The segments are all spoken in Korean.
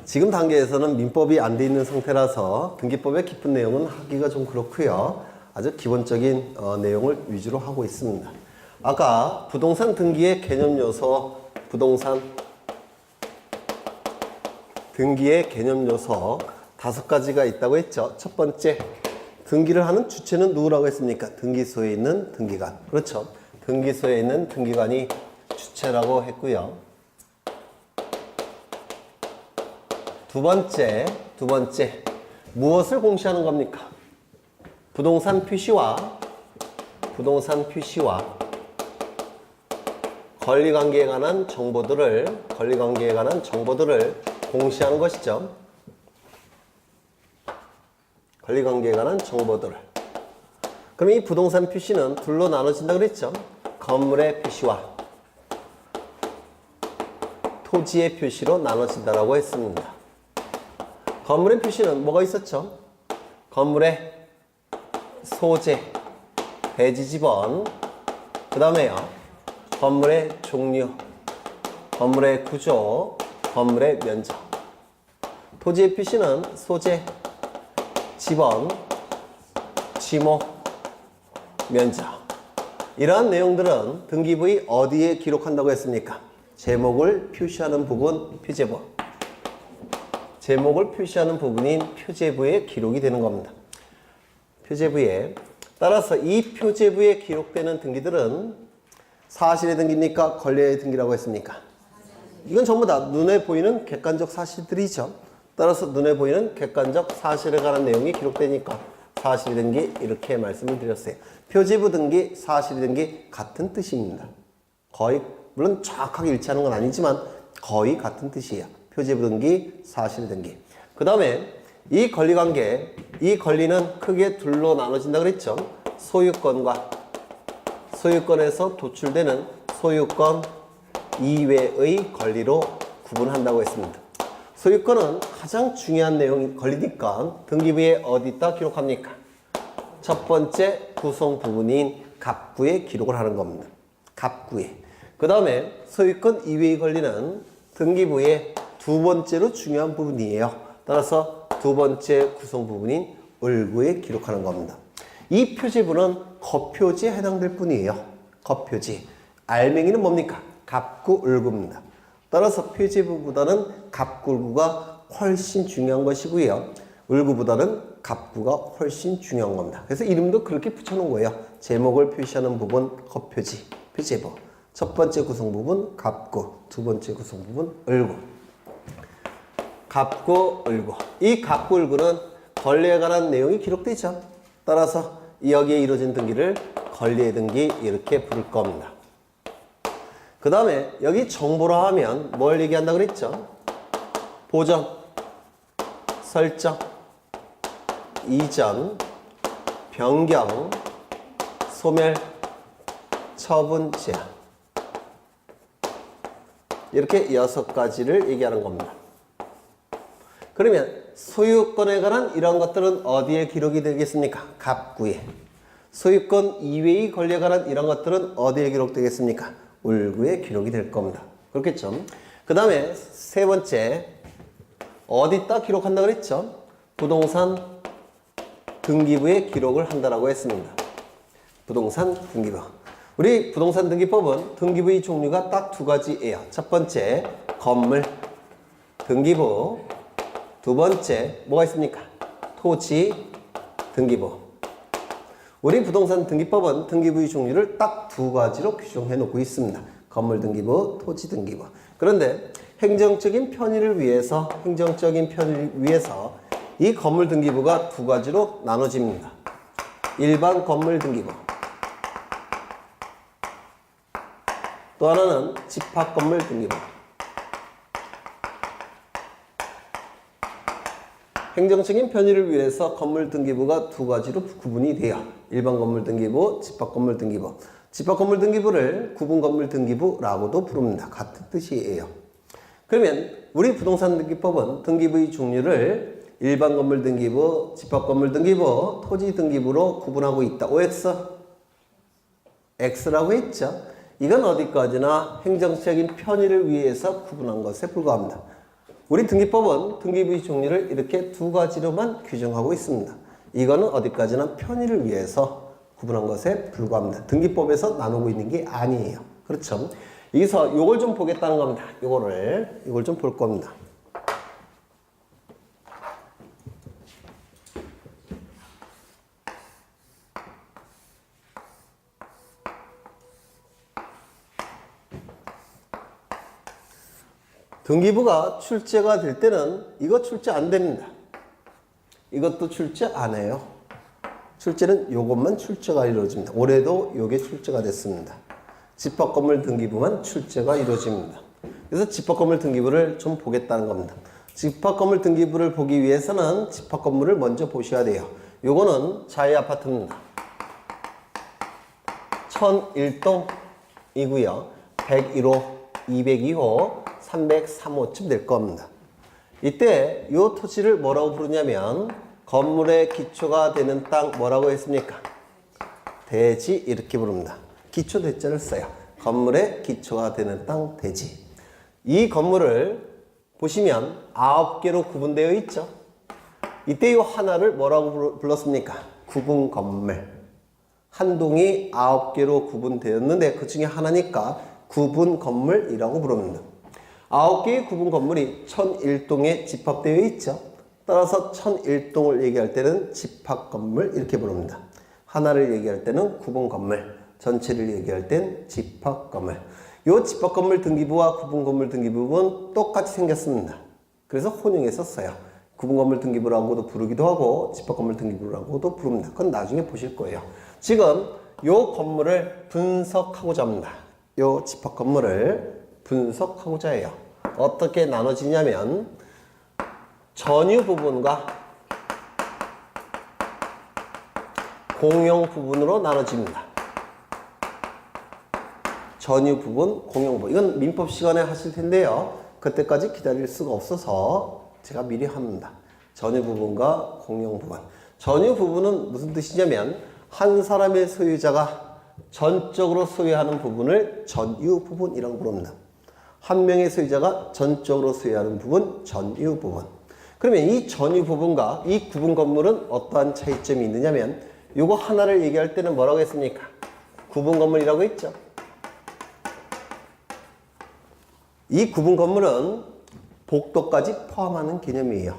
지금 단계에서는 민법이 안 돼 있는 상태라서 등기법의 깊은 내용은 하기가 좀 그렇고요. 아주 기본적인 내용을 위주로 하고 있습니다. 아까 부동산 등기의 개념 요소, 부동산 등기의 개념 요소 5가지가 있다고 했죠. 첫 번째, 등기를 하는 주체는 누구라고 했습니까? 등기소에 있는 등기관. 그렇죠. 등기소에 있는 등기관이 주체라고 했고요. 두 번째, 무엇을 공시하는 겁니까? 부동산 표시와 권리관계에 관한 정보들을 공시하는 것이죠. 권리관계에 관한 정보들을. 그럼 이 부동산 표시는 둘로 나눠진다 그랬죠? 건물의 표시와 토지의 표시로 나눠진다라고 했습니다. 건물의 표시는 뭐가 있었죠? 건물의 소재, 대지지번, 그 다음에요, 건물의 종류, 건물의 구조, 건물의 면적. 토지의 표시는 소재, 지번, 지목, 면적. 이러한 내용들은 등기부의 어디에 기록한다고 했습니까? 제목을 표시하는 부분, 표제부. 제목을 표시하는 부분인 표제부에 기록이 되는 겁니다. 표제부에. 따라서 이 표제부에 기록되는 등기들은 사실의 등기입니까? 권리의 등기라고 했습니까? 이건 전부 다 눈에 보이는 객관적 사실들이죠. 따라서 눈에 보이는 객관적 사실에 관한 내용이 기록되니까 사실 등기 이렇게 말씀을 드렸어요. 표제부 등기, 사실 등기 같은 뜻입니다. 거의 물론 정확하게 일치하는 건 아니지만 거의 같은 뜻이에요. 표제부 등기, 사실 등기. 그 다음에 이 권리관계, 이 권리는 크게 둘로 나눠진다 그랬죠. 소유권과 소유권에서 도출되는 소유권 이외의 권리로 구분한다고 했습니다. 소유권은 가장 중요한 내용이 권리니까 등기부에 어디다 기록합니까? 첫 번째 구성 부분인 갑구에 기록을 하는 겁니다. 갑구에. 그 다음에 소유권 이외의 권리는 등기부의 두 번째로 중요한 부분이에요. 따라서 두 번째 구성 부분인 을구에 기록하는 겁니다. 이 표제부는 거표지에 해당될 뿐이에요. 거표지. 알맹이는 뭡니까? 갑구, 을구입니다. 따라서 표제부보다는 갑구, 을구가 훨씬 중요한 것이고요. 을구보다는 갑구가 훨씬 중요한 겁니다. 그래서 이름도 그렇게 붙여놓은 거예요. 제목을 표시하는 부분 거표지, 표제부. 첫 번째 구성 부분 갑구, 두 번째 구성 부분 을구. 갑구, 을구. 이 갑구, 을구는 권리에 관한 내용이 기록되죠. 따라서 여기에 이루어진 등기를 권리의 등기 이렇게 부를 겁니다. 그 다음에 여기 정보라 하면 뭘 얘기한다 그랬죠? 보전, 설정, 이전, 변경, 소멸, 처분, 제한. 이렇게 6가지를 얘기하는 겁니다. 그러면 소유권에 관한 이런 것들은 어디에 기록이 되겠습니까? 갑구에. 소유권 이외의 권리에 관한 이런 것들은 어디에 기록되겠습니까? 을구에 기록이 될 겁니다. 그렇겠죠? 그 다음에 세 번째, 어디다 기록한다 그랬죠? 부동산 등기부에 기록을 한다라고 했습니다. 부동산 등기부. 우리 부동산 등기법은 등기부의 종류가 딱 2가지예요. 첫 번째, 건물 등기부. 두 번째, 뭐가 있습니까? 토지 등기부. 우리 부동산 등기법은 등기부의 종류를 딱 2가지로 규정해 놓고 있습니다. 건물 등기부, 토지 등기부. 그런데 행정적인 편의를 위해서 이 건물 등기부가 2가지로 나눠집니다. 일반 건물 등기부. 또 하나는 집합 건물 등기부. 행정적인 편의를 위해서 건물 등기부가 2가지로 구분이 돼요. 일반 건물 등기부, 집합 건물 등기부. 집합 건물 등기부를 구분 건물 등기부라고도 부릅니다. 같은 뜻이에요. 그러면 우리 부동산 등기법은 등기부의 종류를 일반 건물 등기부, 집합 건물 등기부, 토지 등기부로 구분하고 있다. OX? X라고 했죠. 이건 어디까지나 행정적인 편의를 위해서 구분한 것에 불과합니다. 우리 등기법은 등기부의 종류를 이렇게 두 가지로만 규정하고 있습니다. 이거는 어디까지나 편의를 위해서 구분한 것에 불과합니다. 등기법에서 나누고 있는 게 아니에요. 그렇죠? 여기서 요걸 좀 보겠다는 겁니다. 이걸 좀 볼 겁니다. 등기부가 출제가 될 때는 이거 출제 안 됩니다. 이것도 출제 안 해요. 출제는 요것만 출제가 이루어집니다. 올해도 요게 출제가 됐습니다. 집합건물 등기부만 출제가 이루어집니다. 그래서 집합건물 등기부를 좀 보겠다는 겁니다. 집합건물 등기부를 보기 위해서는 집합건물을 먼저 보셔야 돼요. 요거는 자유아파트입니다. 1001동이고요. 101호, 202호, 303호쯤 될 겁니다. 이때 이 토지를 뭐라고 부르냐면 건물의 기초가 되는 땅 뭐라고 했습니까? 대지 이렇게 부릅니다. 기초 대자를 써요. 건물의 기초가 되는 땅 대지. 이 건물을 보시면 9개로 구분되어 있죠. 이때 이 하나를 뭐라고 불렀습니까? 구분 건물. 한 동이 9개로 구분되었는데 그 중에 하나니까 구분 건물이라고 부릅니다. 9개의 구분 건물이 1001동에 집합되어 있죠. 따라서 1001동을 얘기할 때는 집합 건물 이렇게 부릅니다. 하나를 얘기할 때는 구분 건물, 전체를 얘기할 땐 집합 건물. 이 집합 건물 등기부와 구분 건물 등기부는 똑같이 생겼습니다. 그래서 혼용해서 써요. 구분 건물 등기부라고도 부르기도 하고 집합 건물 등기부라고도 부릅니다. 그건 나중에 보실 거예요. 지금 이 건물을 분석하고자 합니다. 이 집합 건물을 분석하고자 해요. 어떻게 나눠지냐면 전유 부분과 공용 부분으로 나눠집니다. 전유 부분, 공용 부분. 이건 민법 시간에 하실 텐데요. 그때까지 기다릴 수가 없어서 제가 미리 합니다. 전유 부분과 공용 부분. 전유 부분은 무슨 뜻이냐면 한 사람의 소유자가 전적으로 소유하는 부분을 전유 부분이라고 부릅니다. 한 명의 소유자가 전적으로 소유하는 부분, 전유 부분. 그러면 이 전유 부분과 이 구분 건물은 어떠한 차이점이 있느냐면 요거 하나를 얘기할 때는 뭐라고 했습니까? 구분 건물이라고 했죠. 이 구분 건물은 복도까지 포함하는 개념이에요.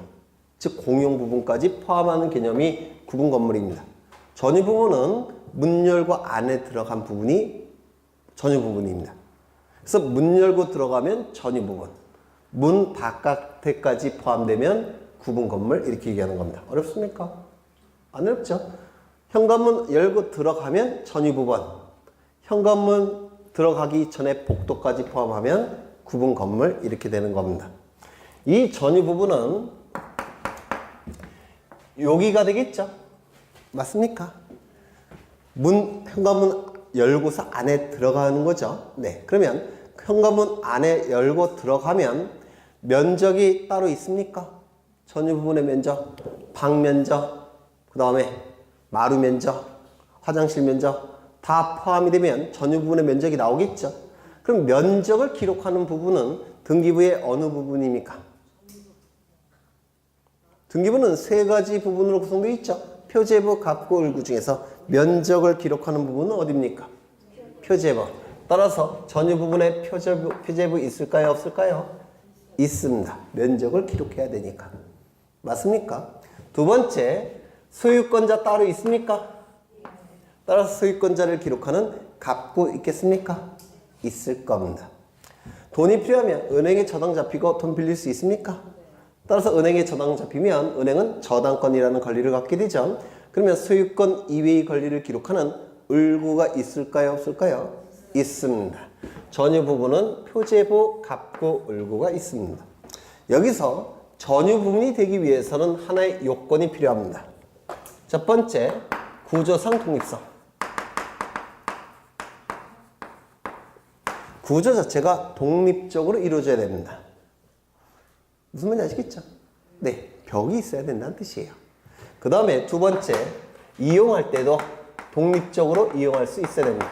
즉 공용 부분까지 포함하는 개념이 구분 건물입니다. 전유 부분은 문 열고 안에 들어간 부분이 전유 부분입니다. 그래서 문 열고 들어가면 전유 부분, 문 바깥에까지 포함되면 구분 건물 이렇게 얘기하는 겁니다. 어렵습니까? 안 어렵죠? 현관문 열고 들어가면 전유 부분, 현관문 들어가기 전에 복도까지 포함하면 구분 건물 이렇게 되는 겁니다. 이 전유 부분은 여기가 되겠죠? 맞습니까? 현관문 열고서 안에 들어가는 거죠. 네. 그러면 현관문 안에 열고 들어가면 면적이 따로 있습니까? 전유 부분의 면적, 방 면적, 그 다음에 마루 면적, 화장실 면적 다 포함이 되면 전유 부분의 면적이 나오겠죠. 그럼 면적을 기록하는 부분은 등기부의 어느 부분입니까? 등기부는 세 가지 부분으로 구성되어 있죠. 표제부, 갑구, 을구 중에서 면적을 기록하는 부분은 어디입니까? 표제부. 따라서 전유 부분에 표제부 있을까요? 없을까요? 있습니다. 면적을 기록해야 되니까. 맞습니까? 두 번째, 소유권자 따로 있습니까? 따라서 소유권자를 기록하는 갑구 있겠습니까? 있을 겁니다. 돈이 필요하면 은행에 저당 잡히고 돈 빌릴 수 있습니까? 따라서 은행에 저당 잡히면 은행은 저당권이라는 권리를 갖게 되죠. 그러면 소유권 이외의 권리를 기록하는 을구가 있을까요? 없을까요? 있습니다. 전유 부분은 표제부, 갑구, 을구가 있습니다. 여기서 전유 부분이 되기 위해서는 하나의 요건이 필요합니다. 첫 번째, 구조상 독립성. 구조 자체가 독립적으로 이루어져야 됩니다. 무슨 말인지 아시겠죠? 네, 벽이 있어야 된다는 뜻이에요. 그 다음에 두 번째, 이용할 때도 독립적으로 이용할 수 있어야 됩니다.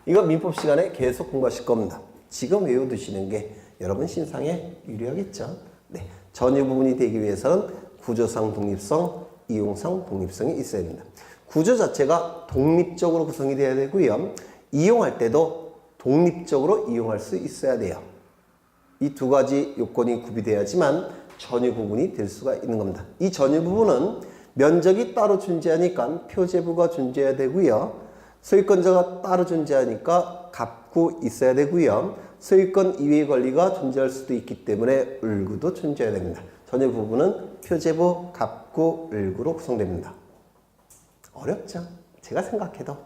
이거 민법 시간에 계속 공부하실 겁니다. 지금 외워두시는 게 여러분 신상에 유리하겠죠. 네, 전유 부분이 되기 위해서는 구조상 독립성, 이용상 독립성이 있어야 됩니다. 구조 자체가 독립적으로 구성이 돼야 되고요. 이용할 때도 독립적으로 이용할 수 있어야 돼요. 이 두 가지 요건이 구비돼야지만 전유 부분이 될 수가 있는 겁니다. 이 전유 부분은 면적이 따로 존재하니까 표제부가 존재해야 되고요. 소유권자가 따로 존재하니까 갑구 있어야 되고요. 소유권 이외의 권리가 존재할 수도 있기 때문에 을구도 존재해야 됩니다. 전유 부분은 표제부, 갑구, 을구로 구성됩니다. 어렵죠? 제가 생각해도.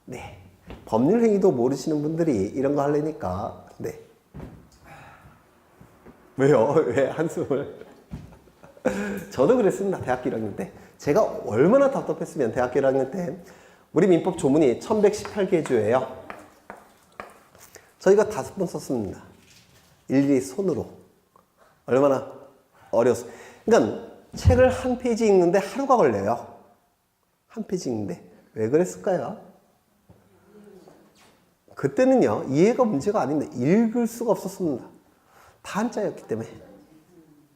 네. 법률 행위도 모르시는 분들이 이런 거 하려니까. 네. 왜요? 왜 한숨을? 저도 그랬습니다. 대학교 1학년 때. 제가 얼마나 답답했으면 대학교 1학년 때 우리 민법 조문이 1118개조예요. 저희가 5번 썼습니다. 일일이 손으로. 얼마나 어려웠어요. 그러니까 책을 한 페이지 읽는데 하루가 걸려요. 한 페이지 읽는데. 왜 그랬을까요? 그때는요, 이해가 문제가 아닌데 읽을 수가 없었습니다. 다 한자였기 때문에.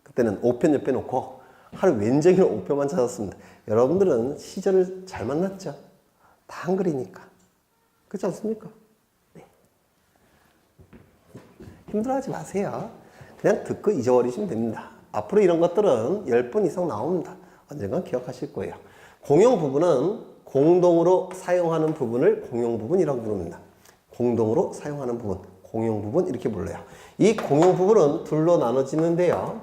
그때는 5편 옆에 놓고 하루 왼쪽으로 5편만 찾았습니다. 여러분들은 시절을 잘 만났죠? 다 한글이니까. 그렇지 않습니까? 네. 힘들어하지 마세요. 그냥 듣고 잊어버리시면 됩니다. 앞으로 이런 것들은 10번 이상 나옵니다. 언젠간 기억하실 거예요. 공용 부분은 공동으로 사용하는 부분을 공용 부분이라고 부릅니다. 공동으로 사용하는 부분, 공용 부분 이렇게 불러요. 이 공용 부분은 둘로 나눠지는데요.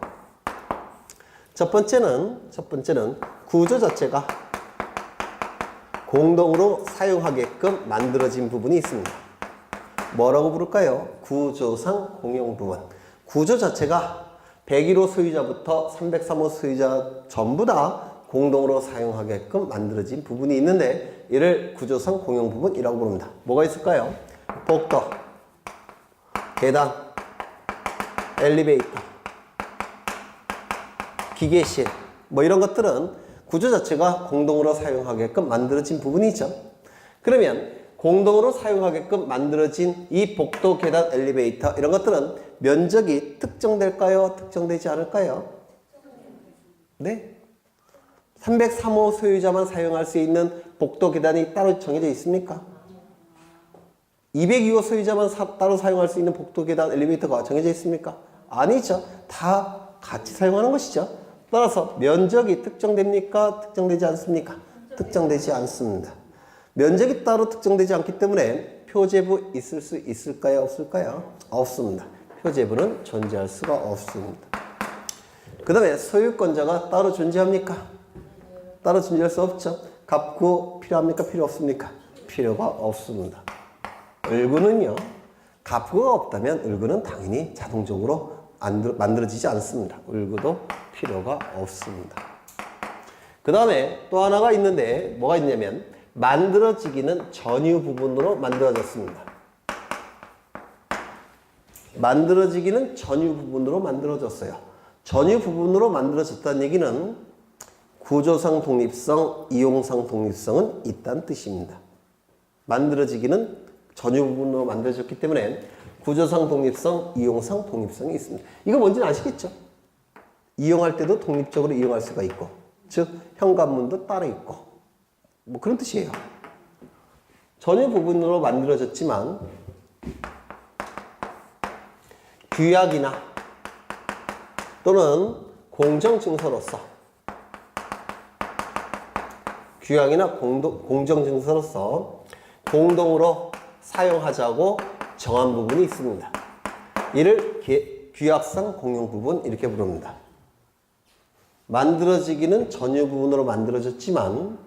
첫 번째는 구조 자체가 공동으로 사용하게끔 만들어진 부분이 있습니다. 뭐라고 부를까요? 구조상 공용 부분. 구조 자체가 101호 소유자부터 303호 소유자 전부 다 공동으로 사용하게끔 만들어진 부분이 있는데 이를 구조상 공용 부분이라고 부릅니다. 뭐가 있을까요? 복도, 계단, 엘리베이터, 기계실 뭐 이런 것들은 구조 자체가 공동으로 사용하게끔 만들어진 부분이죠. 그러면 공동으로 사용하게끔 만들어진 이 복도, 계단, 엘리베이터 이런 것들은 면적이 특정될까요? 특정되지 않을까요? 네. 303호 소유자만 사용할 수 있는 복도, 계단이 따로 정해져 있습니까? 202호 소유자만 따로 사용할 수 있는 복도, 계단, 엘리베이터가 정해져 있습니까? 아니죠. 다 같이 사용하는 것이죠. 따라서 면적이 특정됩니까? 특정되지 않습니까? 특정되지 않습니다. 면적이 따로 특정되지 않기 때문에 표제부 있을 수 있을까요? 없을까요? 없습니다. 표제부는 존재할 수가 없습니다. 그 다음에 소유권자가 따로 존재합니까? 따로 존재할 수 없죠. 갑구 필요합니까? 필요 없습니까? 필요가 없습니다. 을구는요. 갑구가 없다면 을구는 당연히 자동적으로 만들어지지 않습니다. 을구도 필요가 없습니다. 그 다음에 또 하나가 있는데 뭐가 있냐면 만들어지기는 전유 부분으로 만들어졌습니다. 만들어지기는 전유 부분으로 만들어졌어요. 전유 부분으로 만들어졌다는 얘기는 구조상 독립성, 이용상 독립성은 있다는 뜻입니다. 만들어지기는 전유 부분으로 만들어졌기 때문에 구조상 독립성, 이용상 독립성이 있습니다. 이거 뭔지는 아시겠죠? 이용할 때도 독립적으로 이용할 수가 있고, 즉 현관문도 따로 있고, 뭐 그런 뜻이에요. 전유 부분으로 만들어졌지만 규약이나 또는 공정증서로서 규약이나 공정증서로서 공동으로 사용하자고 정한 부분이 있습니다. 이를 규약상 공용 부분 이렇게 부릅니다. 만들어지기는 전유 부분으로 만들어졌지만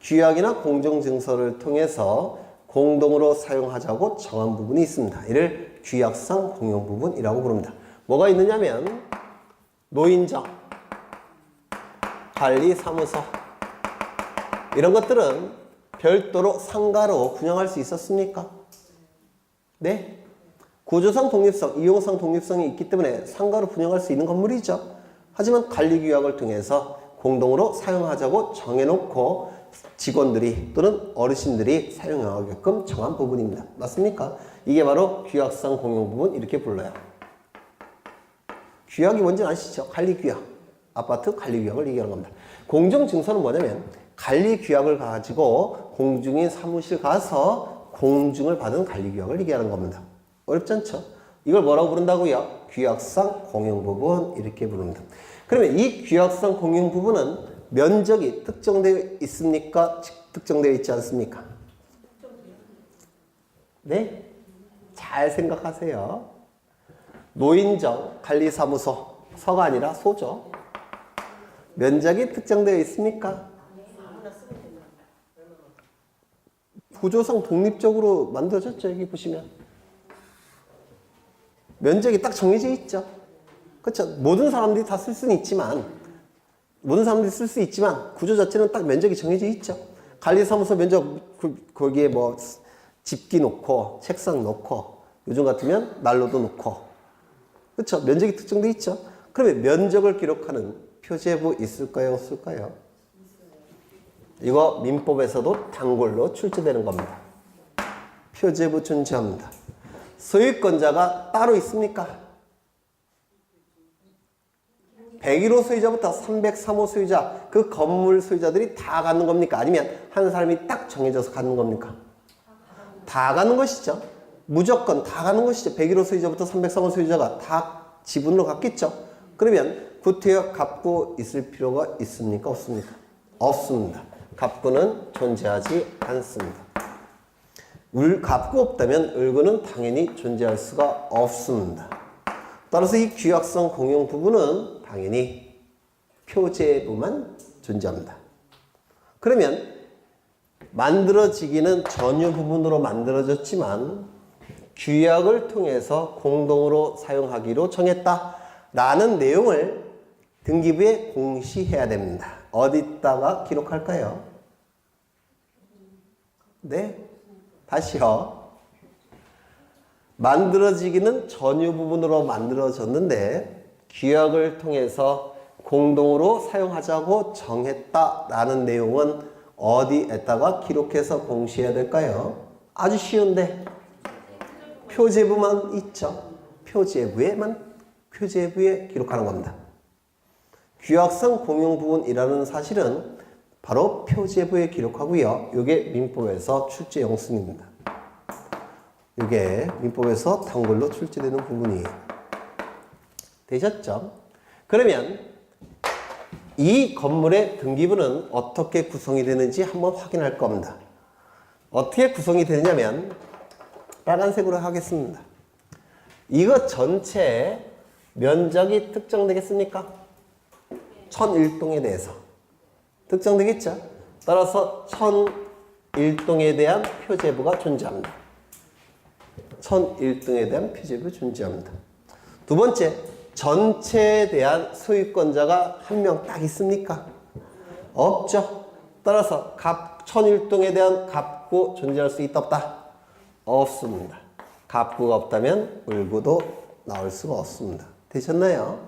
규약이나 공정증서를 통해서 공동으로 사용하자고 정한 부분이 있습니다. 이를 규약상 공용 부분이라고 부릅니다. 뭐가 있느냐면 노인정, 관리사무소 이런 것들은 별도로 상가로 분양할 수 있었습니까? 네. 구조상 독립성, 이용상 독립성이 있기 때문에 상가로 분양할 수 있는 건물이죠. 하지만 관리규약을 통해서 공동으로 사용하자고 정해놓고 직원들이 또는 어르신들이 사용하게끔 정한 부분입니다. 맞습니까? 이게 바로 규약상 공용 부분 이렇게 불러요. 규약이 뭔지 아시죠? 관리규약. 아파트 관리규약을 얘기하는 겁니다. 공정증서는 뭐냐면 관리규약을 가지고 공중인 사무실 가서 공증을 받은 관리규약을 얘기하는 겁니다. 어렵지 않죠? 이걸 뭐라고 부른다고요? 규약상 공용 부분 이렇게 부릅니다. 그러면 이 규약상 공용 부분은 면적이 특정되어 있습니까? 특정되어 있지 않습니까? 네? 잘 생각하세요. 노인정 관리사무소, 서가 아니라 소죠. 면적이 특정되어 있습니까? 구조상 독립적으로 만들어졌죠. 여기 보시면. 면적이 딱 정해져 있죠. 그렇죠? 모든 사람들이 다 쓸 수는 있지만 구조 자체는 딱 면적이 정해져 있죠. 관리사무소 면적 거기에 뭐 집기 놓고 책상 놓고 요즘 같으면 난로도 놓고 그렇죠? 면적이 특정돼 있죠. 그러면 면적을 기록하는 표제부 있을까요? 없을까요? 이거 민법에서도 단골로 출제되는 겁니다. 표제부 존재합니다. 소유권자가 따로 있습니까? 101호 소유자부터 303호 소유자, 그 건물 소유자들이 다 갖는 겁니까? 아니면 한 사람이 딱 정해져서 갖는 겁니까? 다 갖는 것이죠. 무조건 다 갖는 것이죠. 101호 소유자부터 303호 소유자가 다 지분으로 갖겠죠. 그러면 구태여 갑구 있을 필요가 있습니까? 없습니까? 없습니다. 갑구는 존재하지 않습니다. 갑구 없다면 을구는 당연히 존재할 수가 없습니다. 따라서 이 규약성 공용 부분은 당연히 표제부만 존재합니다. 그러면 만들어지기는 전유 부분으로 만들어졌지만 규약을 통해서 공동으로 사용하기로 정했다라는 내용을 등기부에 공시해야 됩니다. 어디다가 기록할까요? 네, 다시요. 만들어지기는 전유 부분으로 만들어졌는데 규약을 통해서 공동으로 사용하자고 정했다라는 내용은 어디에다가 기록해서 공시해야 될까요? 아주 쉬운데 표제부만 있죠. 표제부에 기록하는 겁니다. 규약상 공용 부분이라는 사실은 바로 표제부에 기록하고요. 이게 민법에서 출제 영순입니다. 이게 민법에서 단골로 출제되는 부분이에요. 되셨죠? 그러면 이 건물의 등기부는 어떻게 구성이 되는지 한번 확인할 겁니다. 어떻게 구성이 되냐면 빨간색으로 하겠습니다. 이거 전체 면적이 특정되겠습니까? 1001동에 대해서 특정되겠죠? 따라서 1001동에 대한 표제부가 존재합니다. 1001동에 대한 표제부 존재합니다. 두 번째, 전체에 대한 소유권자가 한 명 딱 있습니까? 없죠. 따라서 1001동에 대한 갑구 존재할 수 있다 없다? 없습니다. 갑구가 없다면 을구도 나올 수가 없습니다. 되셨나요?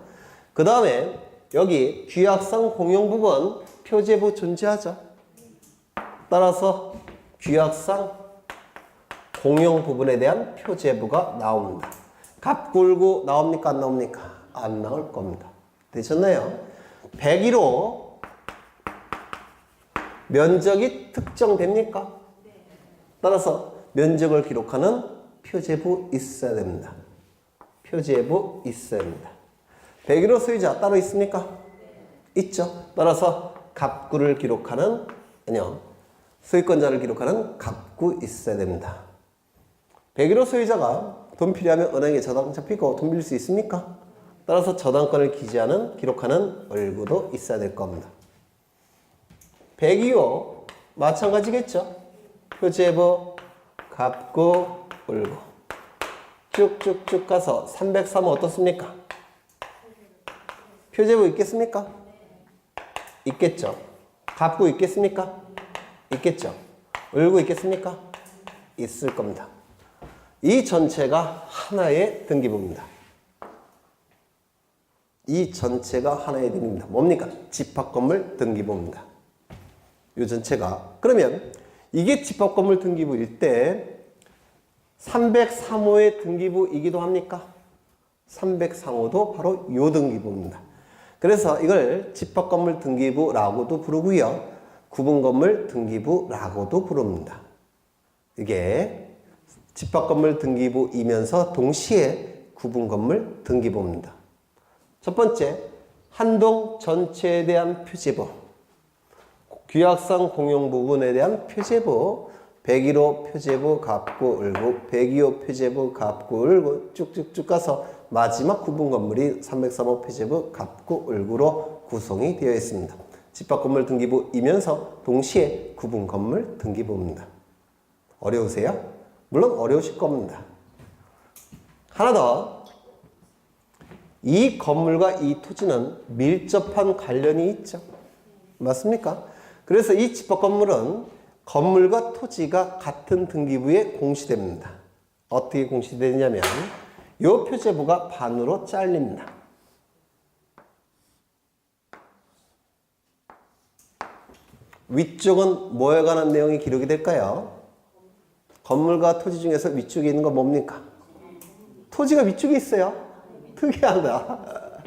그 다음에 여기 규약상 공용 부분 표제부 존재하죠. 따라서 규약상 공용 부분에 대한 표제부가 나옵니다. 갑굴구 나옵니까? 안 나옵니까? 안 나올 겁니다. 되셨나요? 101호 면적이 특정됩니까? 따라서 면적을 기록하는 표제부 있어야 됩니다. 표제부 있어야 됩니다. 101호 소유자 따로 있습니까? 있죠. 따라서 갑구를 기록하는 소유권자를 기록하는 갑구 있어야 됩니다. 101호 소유자가 돈 필요하면 은행에 저당 잡히고 돈 빌릴 수 있습니까? 따라서 저당권을 기록하는 을구도 있어야 될 겁니다. 102호 마찬가지겠죠. 표제부, 갑구, 을구 쭉쭉쭉 가서 303호 어떻습니까? 표제부 있겠습니까? 있겠죠. 갑구 있겠습니까? 있겠죠. 을구 있겠습니까? 있을 겁니다. 이 전체가 하나의 등기부입니다. 이 전체가 하나의 등기부입니다. 뭡니까? 집합건물 등기부입니다. 요 전체가. 그러면 이게 집합건물 등기부일 때 303호의 등기부이기도 합니까? 303호도 바로 요 등기부입니다. 그래서 이걸 집합건물 등기부라고도 부르고요. 구분건물 등기부라고도 부릅니다. 이게 집합건물 등기부이면서 동시에 구분건물 등기부입니다. 첫 번째, 한동 전체에 대한 표제부, 규약상 공용 부분에 대한 표제부, 101호 표제부 갑구 을구, 102호 표제부 갑구 을구 쭉쭉쭉 가서 마지막 구분 건물이 303호 표제부 갑구 을구로 구성이 되어 있습니다. 집합건물 등기부이면서 동시에 구분 건물 등기부입니다. 어려우세요? 물론 어려우실 겁니다. 하나 더. 이 건물과 이 토지는 밀접한 관련이 있죠. 맞습니까? 그래서 이 집합건물은 건물과 토지가 같은 등기부에 공시됩니다. 어떻게 공시되냐면 이 표제부가 반으로 잘립니다. 위쪽은 뭐에 관한 내용이 기록이 될까요? 건물과 토지 중에서 위쪽에 있는 건 뭡니까? 토지가 위쪽에 있어요. 특이하다.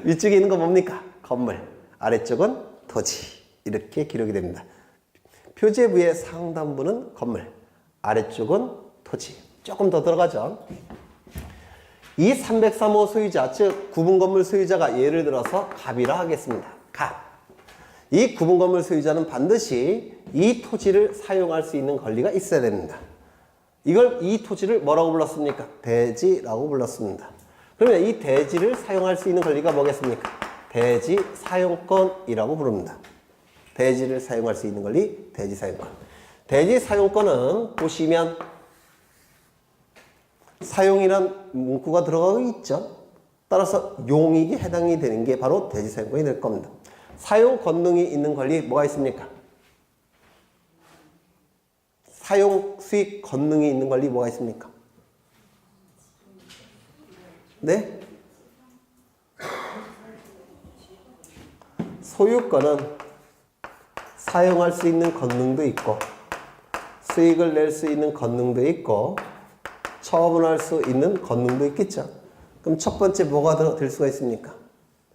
위쪽에 있는 건 뭡니까? 건물. 아래쪽은 토지. 이렇게 기록이 됩니다. 표제부의 상단부는 건물, 아래쪽은 토지. 조금 더 들어가죠. 이 303호 소유자, 즉 구분건물 소유자가 예를 들어서 갑이라 하겠습니다. 갑. 이 구분건물 소유자는 반드시 이 토지를 사용할 수 있는 권리가 있어야 됩니다. 이 토지를 뭐라고 불렀습니까? 대지라고 불렀습니다. 그러면 이 대지를 사용할 수 있는 권리가 뭐겠습니까? 대지 사용권이라고 부릅니다. 대지를 사용할 수 있는 권리, 대지 사용권. 대지 사용권은 보시면 사용이란 문구가 들어가고 있죠. 따라서 용익이 해당이 되는 게 바로 대지 사용권이 될 겁니다. 사용 권능이 있는 권리 뭐가 있습니까? 사용 수익 권능이 있는 권리 뭐가 있습니까? 네? 소유권은 사용할 수 있는 권능도 있고 수익을 낼 수 있는 권능도 있고 처분할 수 있는 권능도 있겠죠. 그럼 첫 번째 뭐가 될 수가 있습니까?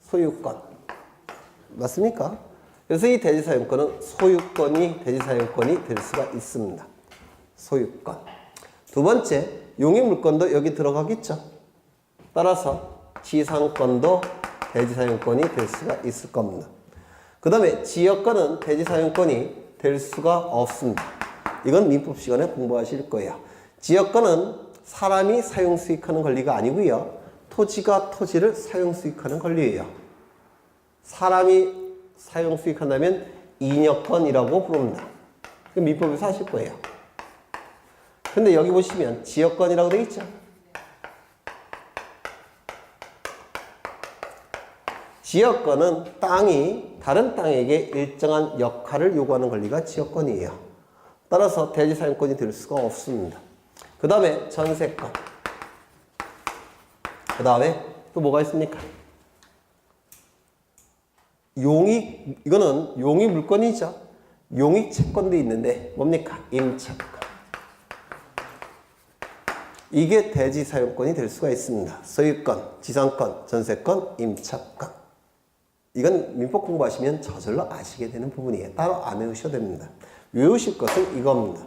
소유권. 맞습니까? 그래서 이 대지사용권은 소유권이 대지사용권이 될 수가 있습니다. 소유권. 두 번째, 용익물권도 여기 들어가겠죠. 따라서 지상권도 대지사용권이 될 수가 있을 겁니다. 그 다음에 지역권은 대지사용권이 될 수가 없습니다. 이건 민법 시간에 공부하실 거예요. 지역권은 사람이 사용수익하는 권리가 아니고요. 토지가 토지를 사용수익하는 권리예요. 사람이 사용수익한다면 인여권이라고 부릅니다. 민법에서 하실 거예요. 근데 여기 보시면 지역권이라고 되어 있죠. 지역권은 땅이 다른 땅에게 일정한 역할을 요구하는 권리가 지역권이에요. 따라서 대지사용권이 될 수가 없습니다. 그 다음에 전세권. 그 다음에 또 뭐가 있습니까? 용익, 이거는 용익 물권이죠. 용익 채권도 있는데 뭡니까? 임차권. 이게 대지사용권이 될 수가 있습니다. 소유권, 지상권, 전세권, 임차권. 이건 민법 공부하시면 저절로 아시게 되는 부분이에요. 따로 안 외우셔도 됩니다. 외우실 것은 이겁니다.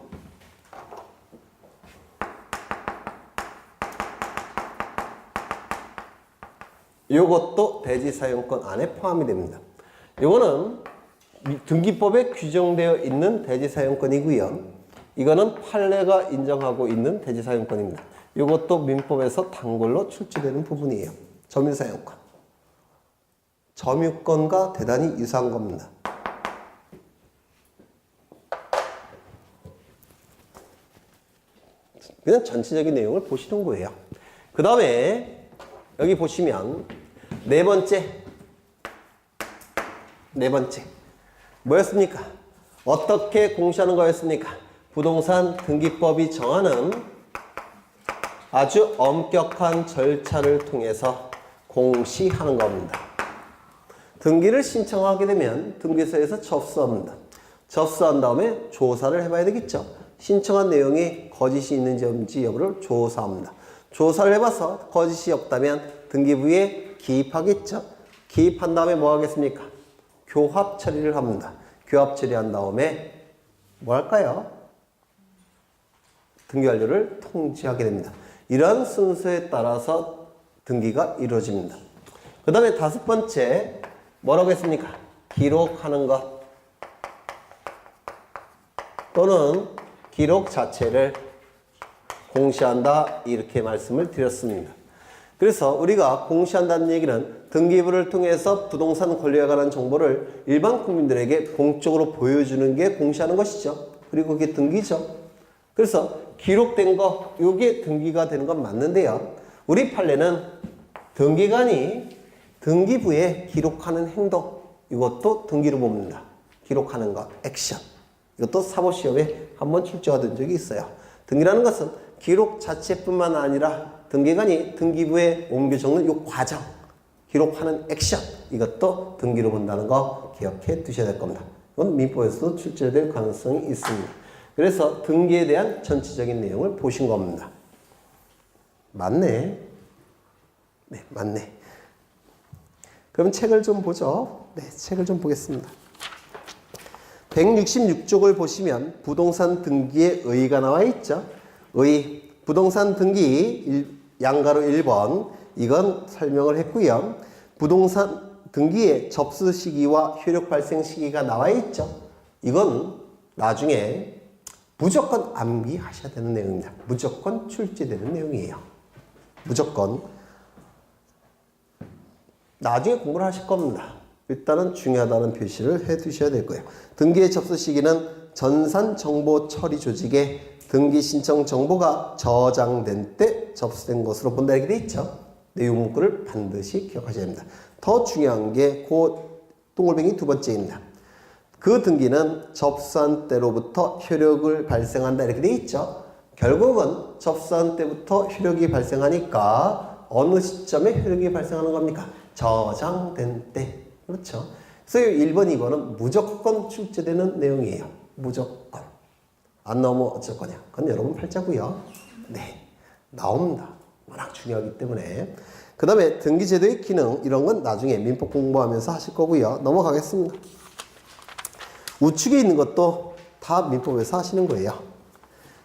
이것도 대지사용권 안에 포함이 됩니다. 이거는 등기법에 규정되어 있는 대지사용권이고요. 이거는 판례가 인정하고 있는 대지사용권입니다. 이것도 민법에서 단골로 출제되는 부분이에요. 점유사용권. 점유권과 대단히 유사한 겁니다. 그냥 전체적인 내용을 보시는 거예요. 그 다음에 여기 보시면 네 번째 뭐였습니까? 어떻게 공시하는 거였습니까? 부동산 등기법이 정하는 아주 엄격한 절차를 통해서 공시하는 겁니다. 등기를 신청하게 되면 등기소에서 접수합니다. 접수한 다음에 조사를 해봐야 되겠죠. 신청한 내용이 거짓이 있는지 여부를 조사합니다. 조사를 해봐서 거짓이 없다면 등기부에 기입하겠죠. 기입한 다음에 뭐 하겠습니까? 교합 처리를 합니다. 교합 처리한 다음에 뭐 할까요? 등기 완료를 통지하게 됩니다. 이런 순서에 따라서 등기가 이루어집니다. 그 다음에 다섯 번째 뭐라고 했습니까? 기록하는 것 또는 기록 자체를 공시한다 이렇게 말씀을 드렸습니다. 그래서 우리가 공시한다는 얘기는 등기부를 통해서 부동산 권리에 관한 정보를 일반 국민들에게 공적으로 보여주는 게 공시하는 것이죠. 그리고 그게 등기죠. 그래서 기록된 거, 이게 등기가 되는 건 맞는데요. 우리 판례는 등기관이 등기부에 기록하는 행동, 이것도 등기로 봅니다. 기록하는 것, 액션. 이것도 사법시험에 한번 출제가 된 적이 있어요. 등기라는 것은 기록 자체뿐만 아니라 등기관이 등기부에 옮겨 적는 이 과정, 기록하는 액션, 이것도 등기로 본다는 거 기억해 두셔야 될 겁니다. 이건 민법에서도 출제될 가능성이 있습니다. 그래서 등기에 대한 전체적인 내용을 보신 겁니다. 맞네. 네, 맞네. 그럼 책을 좀 보죠. 네, 책을 좀 보겠습니다. 166쪽을 보시면 부동산 등기의 의의가 나와 있죠. 의의, 부동산 등기 양가로 1번, 이건 설명을 했고요. 부동산 등기의 접수 시기와 효력 발생 시기가 나와 있죠. 이건 나중에 무조건 암기하셔야 되는 내용입니다. 무조건 출제되는 내용이에요. 무조건. 나중에 공부를 하실 겁니다. 일단은 중요하다는 표시를 해 두셔야 될 거예요. 등기의 접수 시기는 전산 정보 처리 조직에 등기 신청 정보가 저장된 때 접수된 것으로 본다 이렇게 돼 있죠. 내용 문구를 반드시 기억하셔야 됩니다. 더 중요한 게 그 동글뱅이 두 번째입니다. 그 등기는 접수한 때로부터 효력을 발생한다 이렇게 돼 있죠. 결국은 접수한 때부터 효력이 발생하니까 어느 시점에 효력이 발생하는 겁니까? 저장된 때. 그렇죠. 그래서 1번, 2번은 무조건 출제되는 내용이에요. 무조건. 안 나오면 어쩔 거냐. 그건 여러분 팔자고요. 네. 나옵니다. 워낙 중요하기 때문에. 그 다음에 등기제도의 기능 이런 건 나중에 민법 공부하면서 하실 거고요. 넘어가겠습니다. 우측에 있는 것도 다 민법에서 하시는 거예요.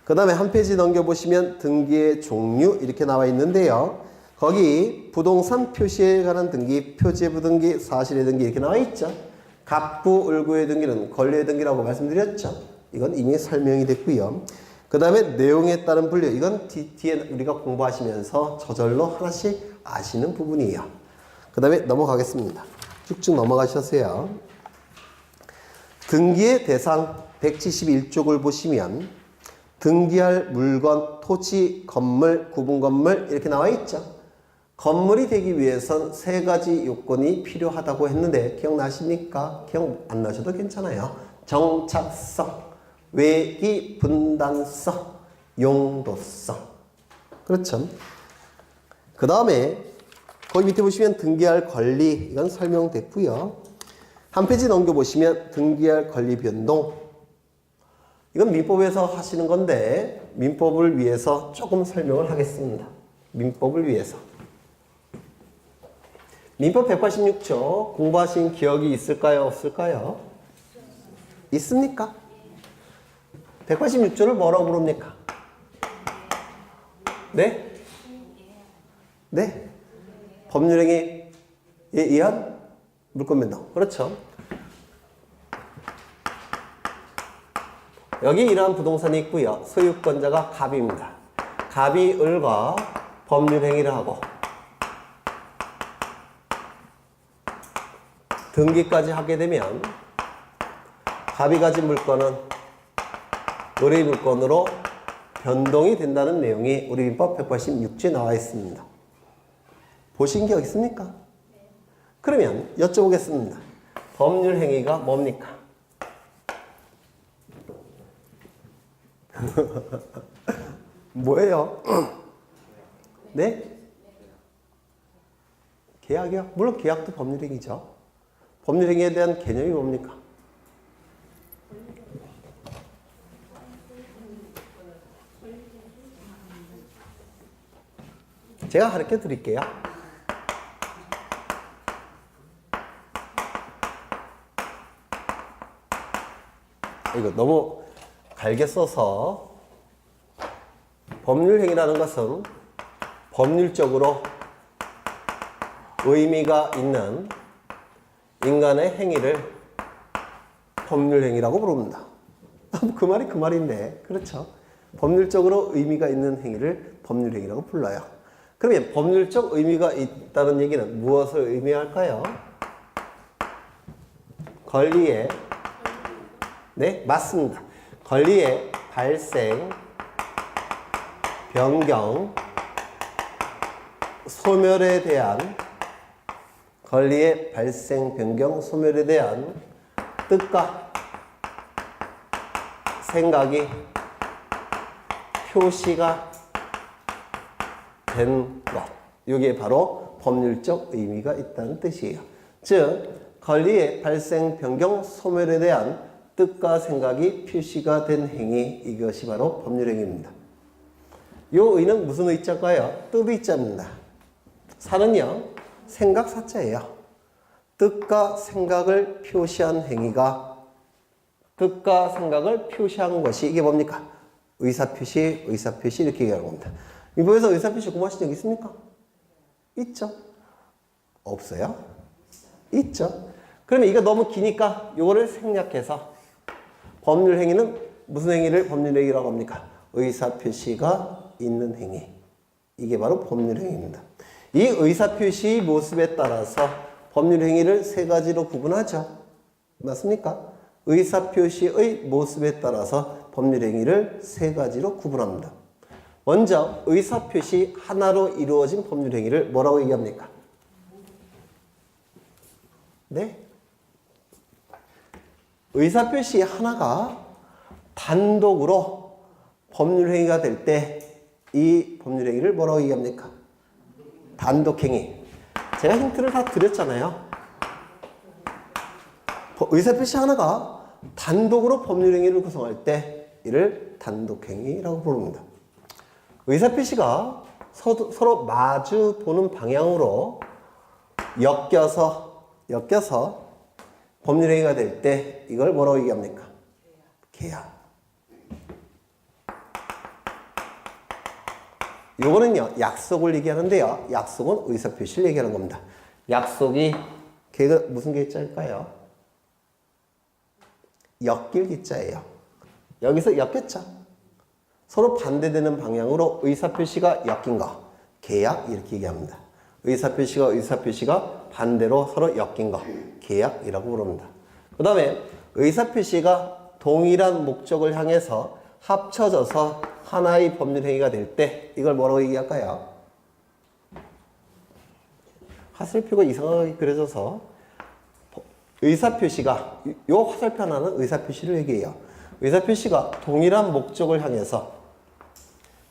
그 다음에 한 페이지 넘겨보시면 등기의 종류 이렇게 나와 있는데요. 거기 부동산 표시에 관한 등기, 표제부 등기, 사실의 등기 이렇게 나와 있죠. 갑구, 을구의 등기는 권리의 등기라고 말씀드렸죠. 이건 이미 설명이 됐고요. 그 다음에 내용에 따른 분류, 이건 뒤에 우리가 공부하시면서 저절로 하나씩 아시는 부분이에요. 그 다음에 넘어가겠습니다. 쭉쭉 넘어가셔서요. 등기의 대상 171쪽을 보시면 등기할 물건, 토지, 건물, 구분 건물 이렇게 나와 있죠. 건물이 되기 위해선 세 가지 요건이 필요하다고 했는데 기억나십니까? 기억 안 나셔도 괜찮아요. 정착성, 외기 분단성, 용도성. 그렇죠. 그 다음에 거기 밑에 보시면 등기할 권리, 이건 설명됐고요. 한 페이지 넘겨보시면 등기할 권리 변동. 이건 민법에서 하시는 건데 민법을 위해서 조금 설명을 하겠습니다. 민법을 위해서. 민법 186조 공부하신 기억이 있을까요? 없을까요? 있습니까? 186조를 뭐라고 부릅니까? 네? 네? 법률행위에 의한 물권변동. 그렇죠. 여기 이러한 부동산이 있고요. 소유권자가 갑입니다. 갑이 을과 법률행위를 하고 등기까지 하게 되면 갑이 가진 물건은 을의 물건으로 변동이 된다는 내용이 우리 민법 186조에 나와 있습니다. 보신 적 있습니까? 그러면 여쭤보겠습니다. 법률 행위가 뭡니까? 뭐예요? 네? 계약이요? 물론 계약도 법률 행위죠. 법률 행위에 대한 개념이 뭡니까? 제가 가르쳐 드릴게요. 이거 너무 갈게 써서 법률행위라는 것은 법률적으로 의미가 있는 인간의 행위를 법률행위라고 부릅니다. 그 말이 그 말인데, 그렇죠? 법률적으로 의미가 있는 행위를 법률행위라고 불러요. 그러면 법률적 의미가 있다는 얘기는 무엇을 의미할까요? 권리의, 네, 맞습니다. 권리의 발생, 변경, 소멸에 대한 권리의 발생, 변경, 소멸에 대한 뜻과 생각이 표시가 된 것. 이게 바로 법률적 의미가 있다는 뜻이에요. 즉, 권리의 발생, 변경, 소멸에 대한 뜻과 생각이 표시가 된 행위, 이것이 바로 법률행위입니다. 이 의는 무슨 의자일까요? 뜻 의자입니다. 사는요, 생각 사자예요. 뜻과 생각을 표시한 행위가 뜻과 생각을 표시한 것이 이게 뭡니까? 의사표시, 의사표시 이렇게 얘기하는 겁니다. 이번에서 의사표시 공부하신 적 있습니까? 있죠? 없어요? 있죠? 그러면 이거 너무 기니까 이거를 생략해서 법률행위는 무슨 행위를 법률행위라고 합니까? 의사표시가 있는 행위. 이게 바로 법률행위입니다. 이 의사표시 모습에 따라서 법률행위를 세 가지로 구분하죠. 맞습니까? 의사표시의 모습에 따라서 법률행위를 세 가지로 구분합니다. 먼저 의사표시 하나로 이루어진 법률행위를 뭐라고 얘기합니까? 네? 의사표시 하나가 단독으로 법률행위가 될 때 이 법률행위를 뭐라고 얘기합니까? 단독행위. 제가 힌트를 다 드렸잖아요. 의사표시 하나가 단독으로 법률행위를 구성할 때 이를 단독행위라고 부릅니다. 의사표시가 서로 마주 보는 방향으로 엮여서 법률행위가 될 때 이걸 뭐라고 얘기합니까? 계약. 요거는요, 약속을 얘기하는데요. 약속은 의사표시를 얘기하는 겁니다. 약속이 걔가 무슨 계자일까요? 엮일 기자예요. 여기서 엮였죠. 서로 반대되는 방향으로 의사표시가 엮인 거, 계약 이렇게 얘기합니다. 의사표시가 반대로 서로 엮인 거, 계약이라고 부릅니다. 그 다음에 의사표시가 동일한 목적을 향해서 합쳐져서 하나의 법률행위가 될 때 이걸 뭐라고 얘기할까요? 화살표가 이상하게 그려져서 의사표시가, 요 화살표 하나는 의사표시를 얘기해요. 의사표시가 동일한 목적을 향해서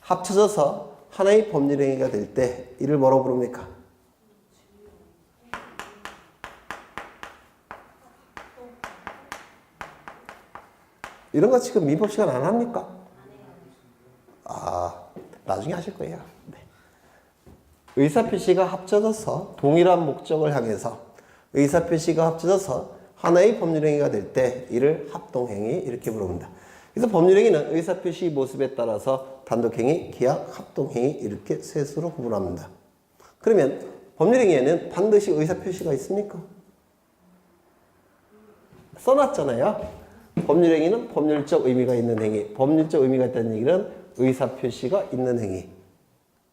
합쳐져서 하나의 법률행위가 될 때 이를 뭐라고 부릅니까? 이런 거 지금 민법 시간 안 합니까? 나중에 하실 거예요. 네. 의사표시가 합쳐져서 동일한 목적을 향해서 의사표시가 합쳐져서 하나의 법률행위가 될 때 이를 합동행위 이렇게 부릅니다. 그래서 법률행위는 의사표시 모습에 따라서 단독행위, 계약, 합동행위 이렇게 세 수로 구분합니다. 그러면 법률행위에는 반드시 의사표시가 있습니까? 써놨잖아요. 법률행위는 법률적 의미가 있는 행위, 법률적 의미가 있다는 얘기는 의사표시가 있는 행위.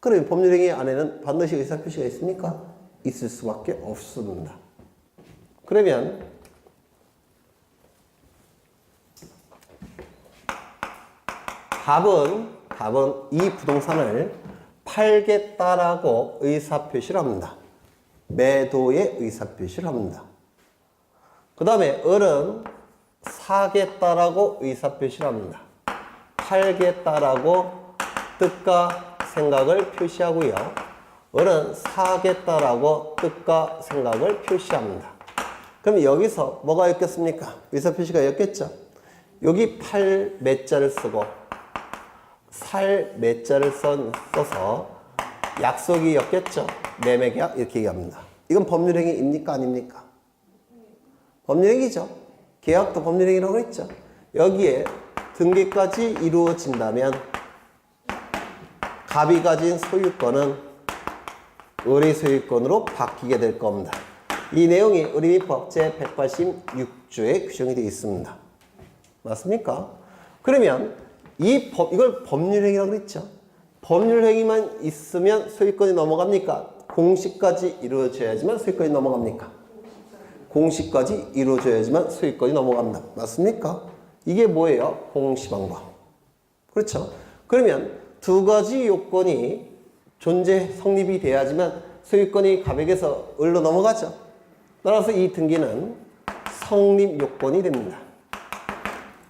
그러면 법률행위 안에는 반드시 의사표시가 있습니까? 있을 수밖에 없습니다. 그러면 답은 이 부동산을 팔겠다라고 의사표시를 합니다. 매도의 의사표시를 합니다. 그 다음에 을은 사겠다라고 의사표시를 합니다. 팔겠다라고 뜻과 생각을 표시하고요. 을은 사겠다라고 뜻과 생각을 표시합니다. 그럼 여기서 뭐가 엮였습니까? 의사표시가 엮였죠? 여기 팔 매자를 쓰고 살 매자를 써서 약속이 였겠죠. 매매계약 이렇게 얘기합니다. 이건 법률행위입니까? 아닙니까? 법률행위죠. 계약도 법률행위라고 했죠. 여기에 등기까지 이루어진다면 갑이 가진 소유권은 을의 소유권으로 바뀌게 될 겁니다. 이 내용이 의리민법 제186조에 규정이 되어 있습니다. 맞습니까? 그러면 이걸 법률행위라고 그랬죠. 법률행위만 있으면 소유권이 넘어갑니까? 공식까지 이루어져야지만 소유권이 넘어갑니까? 공식까지 이루어져야지만 소유권이 넘어갑니다. 맞습니까? 이게 뭐예요? 공시방법. 그렇죠? 그러면 두 가지 요건이 존재 성립이 돼야지만 소유권이 갑에게서 을로 넘어가죠. 따라서 이 등기는 성립 요건이 됩니다.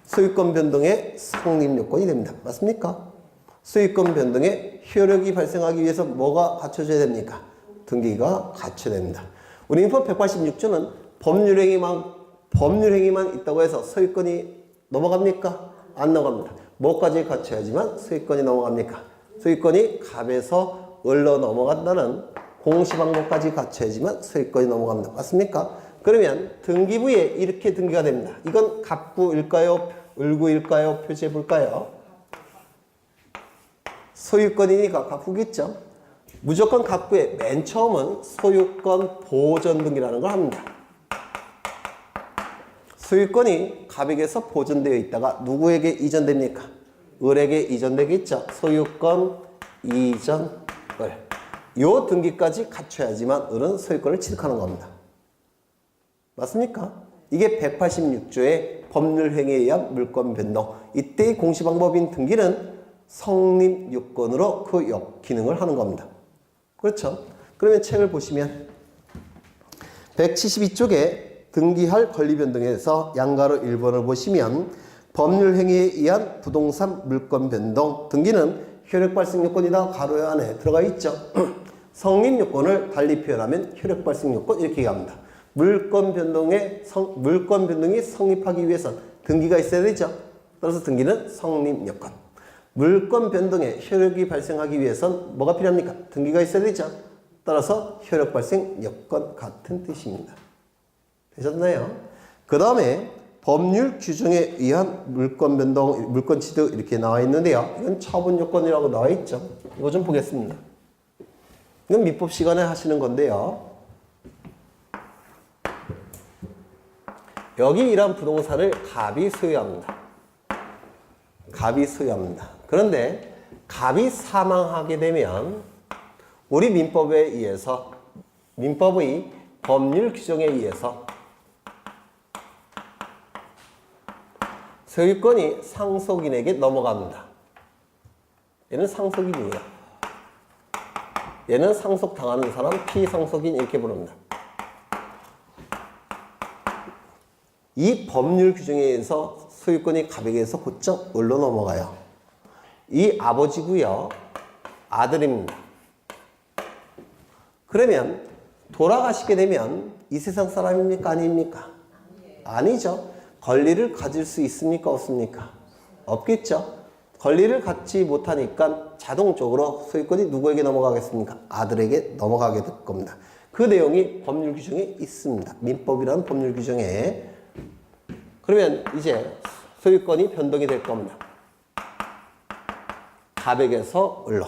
소유권 변동의 성립 요건이 됩니다. 맞습니까? 소유권 변동의 효력이 발생하기 위해서 뭐가 갖춰져야 됩니까? 등기가 갖춰야 됩니다. 우리 민법 186조는 법률행위만 있다고 해서 소유권이 넘어갑니까? 안 넘어갑니다. 뭐까지 갖춰야지만 소유권이 넘어갑니까? 소유권이 갑에서 을로 넘어간다는 공시방법까지 갖춰야지만 소유권이 넘어갑니다. 맞습니까? 그러면 등기부에 이렇게 등기가 됩니다. 이건 갑구일까요? 을구일까요? 표제부일까요? 소유권이니까 갑구겠죠? 무조건 갑구에 맨 처음은 소유권 보존 등기라는 걸 합니다. 소유권이 갑에게서 보존되어 있다가 누구에게 이전됩니까? 을에게 이전되겠죠? 소유권 이전 을. 요 등기까지 갖춰야지만 을은 소유권을 취득하는 겁니다. 맞습니까? 이게 186조의 법률행위에 의한 물권 변동. 이때의 공시방법인 등기는 성립 요건으로 그 기능을 하는 겁니다. 그렇죠? 그러면 책을 보시면 172쪽에 등기할 권리변동에서 양가로 1번을 보시면 법률행위에 의한 부동산 물권 변동 등기는 효력발생 요건이다 가로 안에 들어가 있죠. 성립 요건을 달리 표현하면 효력발생 요건 이렇게 얘기합니다. 물권 변동이 성립하기 위해선 등기가 있어야 되죠. 따라서 등기는 성립 요건. 물권 변동에 효력이 발생하기 위해선 뭐가 필요합니까? 등기가 있어야 되죠. 따라서 효력 발생 요건 같은 뜻입니다. 되셨나요? 그 다음에 법률 규정에 의한 물권 변동, 물권 취득 이렇게 나와 있는데요. 이건 처분 요건이라고 나와 있죠. 이거 좀 보겠습니다. 이건 민법 시간에 하시는 건데요. 여기 이런 부동산을 갑이 소유합니다. 갑이 소유합니다. 그런데 갑이 사망하게 되면 우리 민법에 의해서 민법의 법률 규정에 의해서 소유권이 상속인에게 넘어갑니다. 얘는 상속인이에요. 얘는 상속당하는 사람, 피상속인 이렇게 부릅니다. 이 법률 규정에 의해서 소유권이 갑에게서 곧장 을로 넘어가요. 이 아버지고요. 아들입니다. 그러면 돌아가시게 되면 이 세상 사람입니까? 아닙니까? 아니죠. 권리를 가질 수 있습니까? 없습니까? 없겠죠. 권리를 갖지 못하니까 자동적으로 소유권이 누구에게 넘어가겠습니까? 아들에게 넘어가게 될 겁니다. 그 내용이 법률 규정에 있습니다. 민법이라는 법률 규정에. 그러면 이제 소유권이 변동이 될 겁니다. 갑에게서 을로.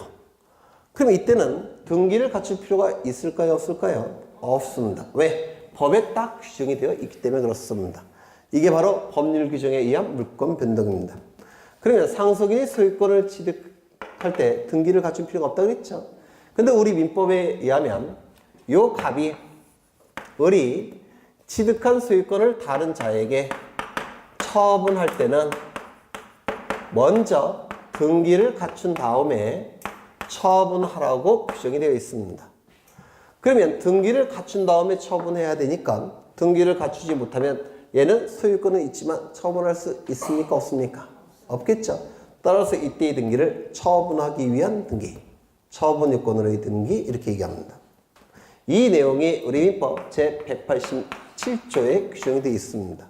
그럼 이때는 등기를 갖출 필요가 있을까요? 없을까요? 없습니다. 왜? 법에 딱 규정이 되어 있기 때문에 그렇습니다. 이게 바로 법률 규정에 의한 물권 변동입니다. 그러면 상속인이 소유권을 취득할 때 등기를 갖출 필요가 없다고 그랬죠. 근데 우리 민법에 의하면 요 갑이 을이 취득한 소유권을 다른 자에게 처분할 때는 먼저 등기를 갖춘 다음에 처분하라고 규정이 되어 있습니다. 그러면 등기를 갖춘 다음에 처분해야 되니까 등기를 갖추지 못하면 얘는 소유권은 있지만 처분할 수 있습니까? 없습니까? 없겠죠. 따라서 이때의 등기를 처분하기 위한 등기, 처분 요건으로의 등기 이렇게 얘기합니다. 이 내용이 우리 민법 제187조에 규정이 되어 있습니다.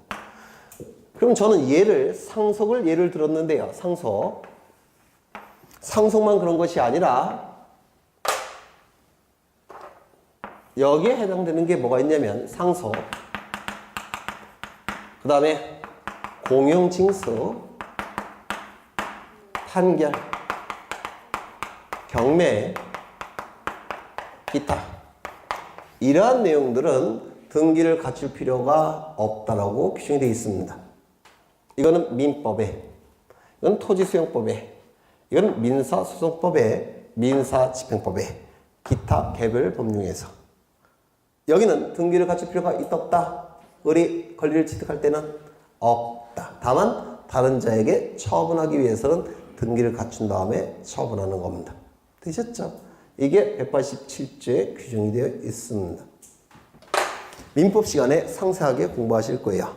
그럼 저는 상속을 예를 들었는데요. 상속만 그런 것이 아니라 여기에 해당되는 게 뭐가 있냐면 상소, 그 다음에 공용징수, 판결, 경매, 기타. 이러한 내용들은 등기를 갖출 필요가 없다라고 규정이 되어 있습니다. 이거는 민법에, 이건 토지수용법에, 이건 민사소송법에, 민사집행법에, 기타 개별 법률에서. 여기는 등기를 갖출 필요가 있다 없다? 우리 권리를 취득할 때는 없다. 다만 다른 자에게 처분하기 위해서는 등기를 갖춘 다음에 처분하는 겁니다. 되셨죠? 이게 187조에 규정이 되어 있습니다. 민법 시간에 상세하게 공부하실 거예요.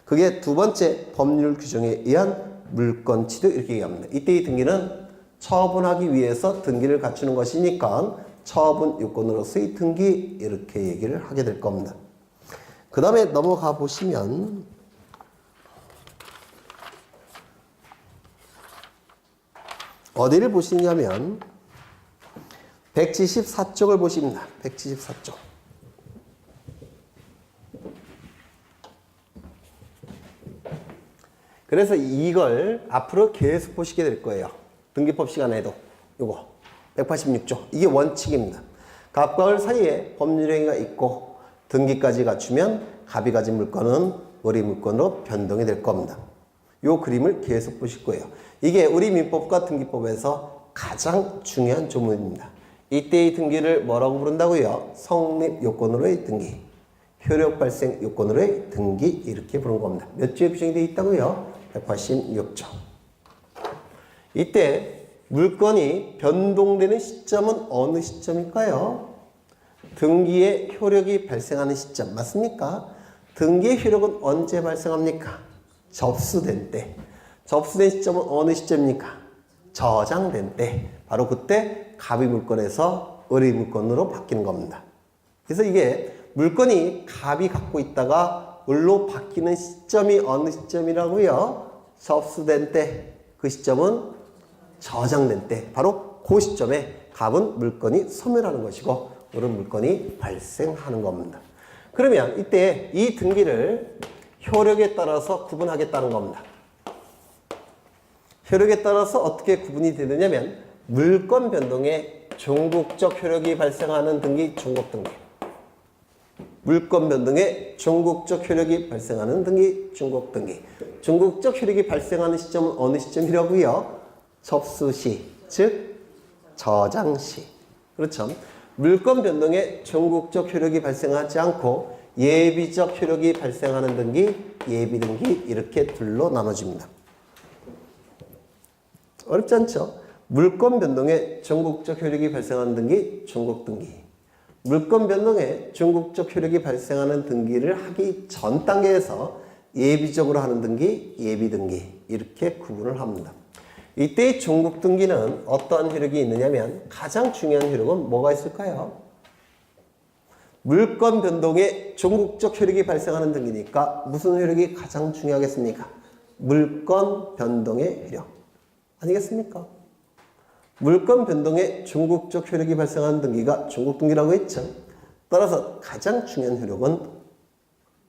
그게 두 번째 법률 규정에 의한 물권치도 이렇게 얘기합니다. 이때의 등기는 처분하기 위해서 등기를 갖추는 것이니까 처분 요건으로서의 등기 이렇게 얘기를 하게 될 겁니다. 그 다음에 넘어가 보시면 어디를 보시냐면 174쪽을 보십니다. 174쪽. 그래서 이걸 앞으로 계속 보시게 될 거예요. 등기법 시간에도 요거 186조. 이게 원칙입니다. 갑과 을 사이에 법률행위가 있고 등기까지 갖추면 갑이 가진 물건은 을의 물건으로 변동이 될 겁니다. 요 그림을 계속 보실 거예요. 이게 우리 민법과 등기법에서 가장 중요한 조문입니다. 이때의 등기를 뭐라고 부른다고요? 성립 요건으로의 등기, 효력 발생 요건으로의 등기 이렇게 부르는 겁니다. 몇 조에 규정이 되어 있다고요? 186조. 이때 물건이 변동되는 시점은 어느 시점일까요? 등기의 효력이 발생하는 시점 맞습니까? 등기의 효력은 언제 발생합니까? 접수된 때. 접수된 시점은 어느 시점입니까? 저장된 때. 바로 그때 갑의 물건에서 을의 물건으로 바뀌는 겁니다. 그래서 이게 물건이 갑이 갖고 있다가 을로 바뀌는 시점이 어느 시점이라고요? 접수된 때. 그 시점은 저장된 때. 바로 그 시점에 갑은 물건이 소멸하는 것이고 을은 물건이 발생하는 겁니다. 그러면 이때 이 등기를 효력에 따라서 구분하겠다는 겁니다. 효력에 따라서 어떻게 구분이 되느냐면 물건 변동에 종국적 효력이 발생하는 등기, 종국 등기. 물건 변동에 종국적 효력이 발생하는 등기, 종국 등기. 종국적 효력이 발생하는 시점은 어느 시점이라고요? 접수 시, 즉 저장 시. 그렇죠? 물건 변동에 종국적 효력이 발생하지 않고 예비적 효력이 발생하는 등기, 예비 등기 이렇게 둘로 나눠집니다. 어렵지 않죠? 물건 변동에 종국적 효력이 발생하는 등기, 종국 등기. 물건 변동에 종국적 효력이 발생하는 등기를 하기 전 단계에서 예비적으로 하는 등기, 예비 등기 이렇게 구분을 합니다. 이때의 종국 등기는 어떠한 효력이 있느냐면 가장 중요한 효력은 뭐가 있을까요? 물건 변동에 종국적 효력이 발생하는 등기니까 무슨 효력이 가장 중요하겠습니까? 물건 변동의 효력 아니겠습니까? 물건 변동에 종국적 효력이 발생하는 등기가 종국 등기라고 했죠. 따라서 가장 중요한 효력은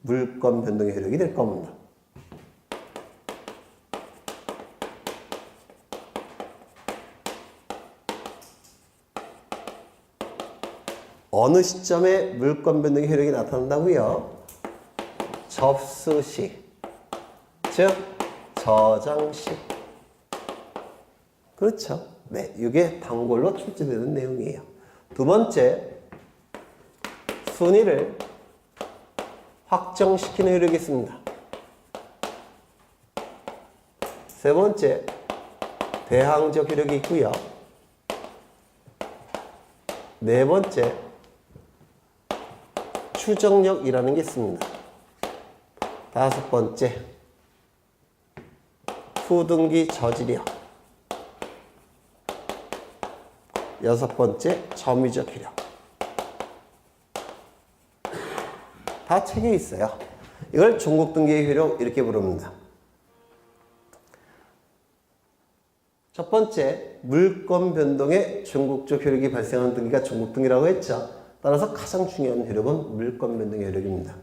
물건 변동의 효력이 될 겁니다. 어느 시점에 물건 변동의 효력이 나타난다고요? 접수 시, 즉 저장 시. 그렇죠? 네, 이게 단골로 출제되는 내용이에요. 두 번째, 순위를 확정시키는 효력이 있습니다. 세 번째, 대항적 효력이 있고요. 네 번째, 추정력이라는 게 있습니다. 다섯 번째, 후등기 저지력. 여섯 번째, 점유적 효력. 다 책에 있어요. 이걸 종국 등기의 효력 이렇게 부릅니다. 첫 번째, 물건 변동에 종국적 효력이 발생하는 등기가 종국 등기라고 했죠. 따라서 가장 중요한 효력은 물권 변동의 효력입니다.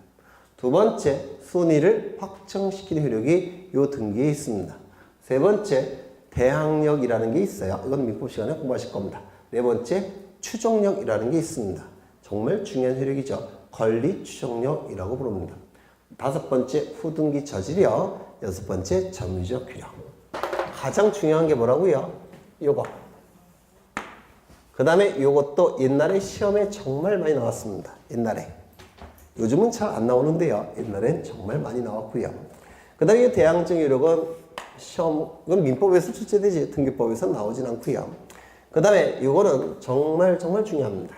두 번째, 순위를 확정시키는 효력이 이 등기에 있습니다. 세 번째, 대항력이라는 게 있어요. 이건 민법 시간에 공부하실 겁니다. 네 번째, 추정력이라는 게 있습니다. 정말 중요한 효력이죠. 권리 추정력이라고 부릅니다. 다섯 번째, 후등기 저지력. 여섯 번째, 점유적 효력. 가장 중요한 게 뭐라고요? 요거. 그 다음에 요것도 옛날에 시험에 정말 많이 나왔습니다. 옛날에. 요즘은 잘 안 나오는데요. 옛날엔 정말 많이 나왔고요. 그 다음에 대항적 효력은 이건 민법에서 출제되지 등기법에서 나오진 않고요. 그 다음에 이거는 정말 중요합니다.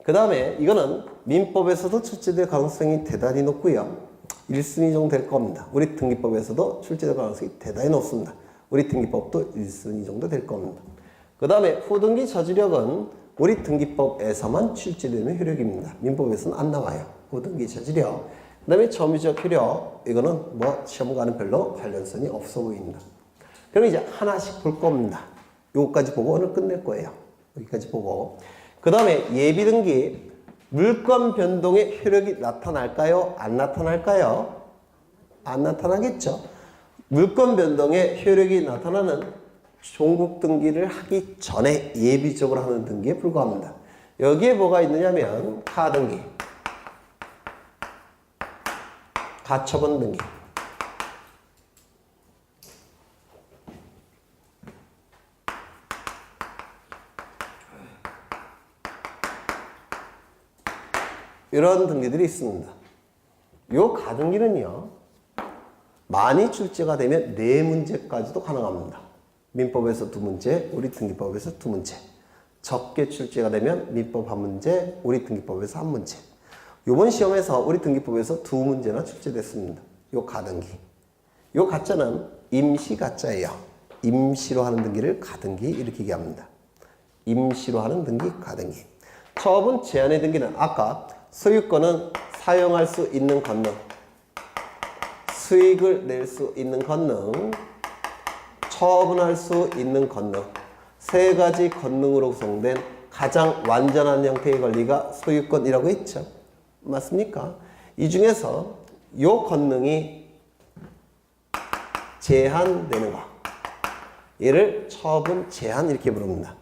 그 다음에 이거는 민법에서도 출제될 가능성이 대단히 높고요. 1순위 정도 될 겁니다. 우리 등기법에서도 출제될 가능성이 대단히 높습니다. 우리 등기법도 1순위 정도 될 겁니다. 그 다음에 후등기 저지력은 우리 등기법에서만 출제되는 효력입니다. 민법에서는 안 나와요. 후등기 저지력. 그 다음에 점유적 효력. 이거는 뭐 시험과는 별로 관련성이 없어 보입니다. 그럼 이제 하나씩 볼 겁니다. 요거까지 보고 오늘 끝낼 거예요. 여기까지 보고. 그 다음에 예비등기. 물권 변동의 효력이 나타날까요? 안 나타날까요? 안 나타나겠죠. 물권 변동의 효력이 나타나는 종국 등기를 하기 전에 예비적으로 하는 등기에 불과합니다. 여기에 뭐가 있느냐면 하등기, 가처분 등기, 이런 등기들이 있습니다. 요 가등기는요, 많이 출제가 되면 4문제까지도 가능합니다. 민법에서 2문제, 우리 등기법에서 2문제. 적게 출제가 되면 민법 1문제, 우리 등기법에서 1문제. 이번 시험에서 우리 등기법에서 2문제나 출제됐습니다. 요 가등기. 요 가짜는 임시 가짜예요. 임시로 하는 등기를 가등기 이렇게 얘기합니다. 임시로 하는 등기 가등기. 처분 제한의 등기는 아까 소유권은 사용할 수 있는 권능, 수익을 낼 수 있는 권능, 처분할 수 있는 권능, 세 가지 권능으로 구성된 가장 완전한 형태의 권리가 소유권이라고 했죠. 맞습니까? 이 중에서 이 권능이 제한되는 거, 얘를 처분 제한 이렇게 부릅니다.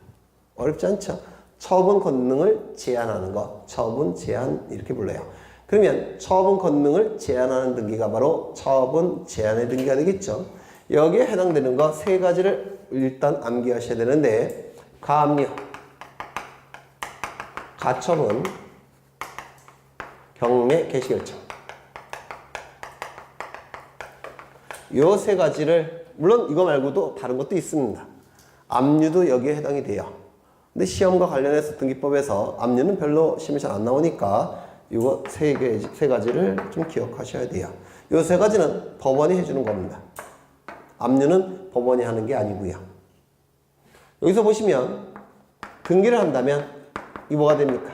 어렵지 않죠? 처분 권능을 제한하는 거, 처분 제한 이렇게 불러요. 그러면 처분 권능을 제한하는 등기가 바로 처분 제한의 등기가 되겠죠. 여기에 해당되는 거 세 가지를 일단 암기하셔야 되는데, 가압류, 가처분, 경매 개시결정. 요 세 가지를, 물론 이거 말고도 다른 것도 있습니다. 압류도 여기에 해당이 돼요. 근데 시험과 관련해서 등기법에서 압류는 별로 시험에 잘 안 나오니까 이거 세 가지를 좀 기억하셔야 돼요. 요 세 가지는 법원이 해주는 겁니다. 압류는 법원이 하는 게 아니고요. 여기서 보시면 등기를 한다면 이 뭐가 됩니까?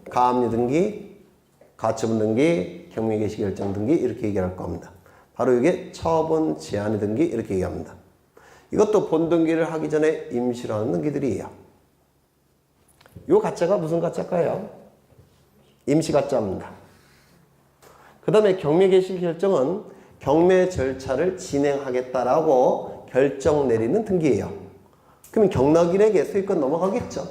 가압류 등기, 가처분 등기, 경매 개시 결정 등기 이렇게 얘기할 겁니다. 바로 이게 처분 제한의 등기 이렇게 얘기합니다. 이것도 본등기를 하기 전에 임시로 하는 등기들이에요. 요 가짜가 무슨 가짜일까요? 임시 가짜입니다. 그 다음에 경매 개시 결정은 경매 절차를 진행하겠다라고 결정 내리는 등기예요. 그러면 경락인에게 소유권 넘어가겠죠.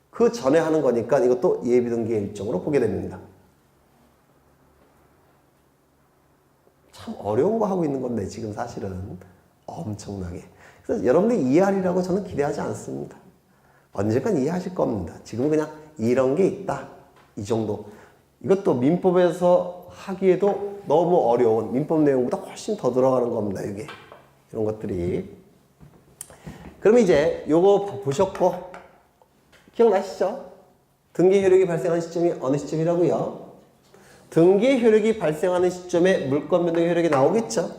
그 전에 하는 거니까 이것도 예비등기의 일종으로 보게 됩니다. 참 어려운 거 하고 있는 건데 지금 사실은 엄청나게. 그래서 여러분들이 이해하리라고 저는 기대하지 않습니다. 언젠간 이해하실 겁니다. 지금은 그냥 이런 게 있다. 이 정도. 이것도 민법에서 하기에도 너무 어려운 민법 내용보다 훨씬 더 들어가는 겁니다. 이게 이런 것들이. 그러면 이제 요거 보셨고 기억나시죠? 등기 효력이 발생하는 시점이 어느 시점이라고요? 등기 효력이 발생하는 시점에 물권 변동 효력이 나오겠죠?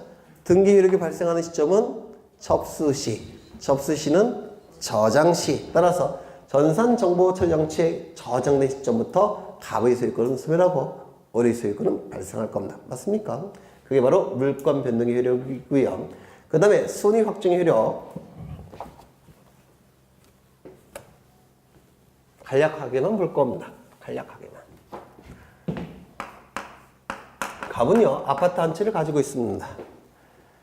등기 효력이 발생하는 시점은 접수시. 접수시는 저장시. 따라서 전산정보처리장치에 저장된 시점부터 갑의 소유권은 소멸하고 을의 소유권은 발생할 겁니다. 맞습니까? 그게 바로 물권 변동의 효력이고요. 그 다음에 순위 확정의 효력. 간략하게만 볼 겁니다. 간략하게만. 갑은요, 아파트 한 채를 가지고 있습니다.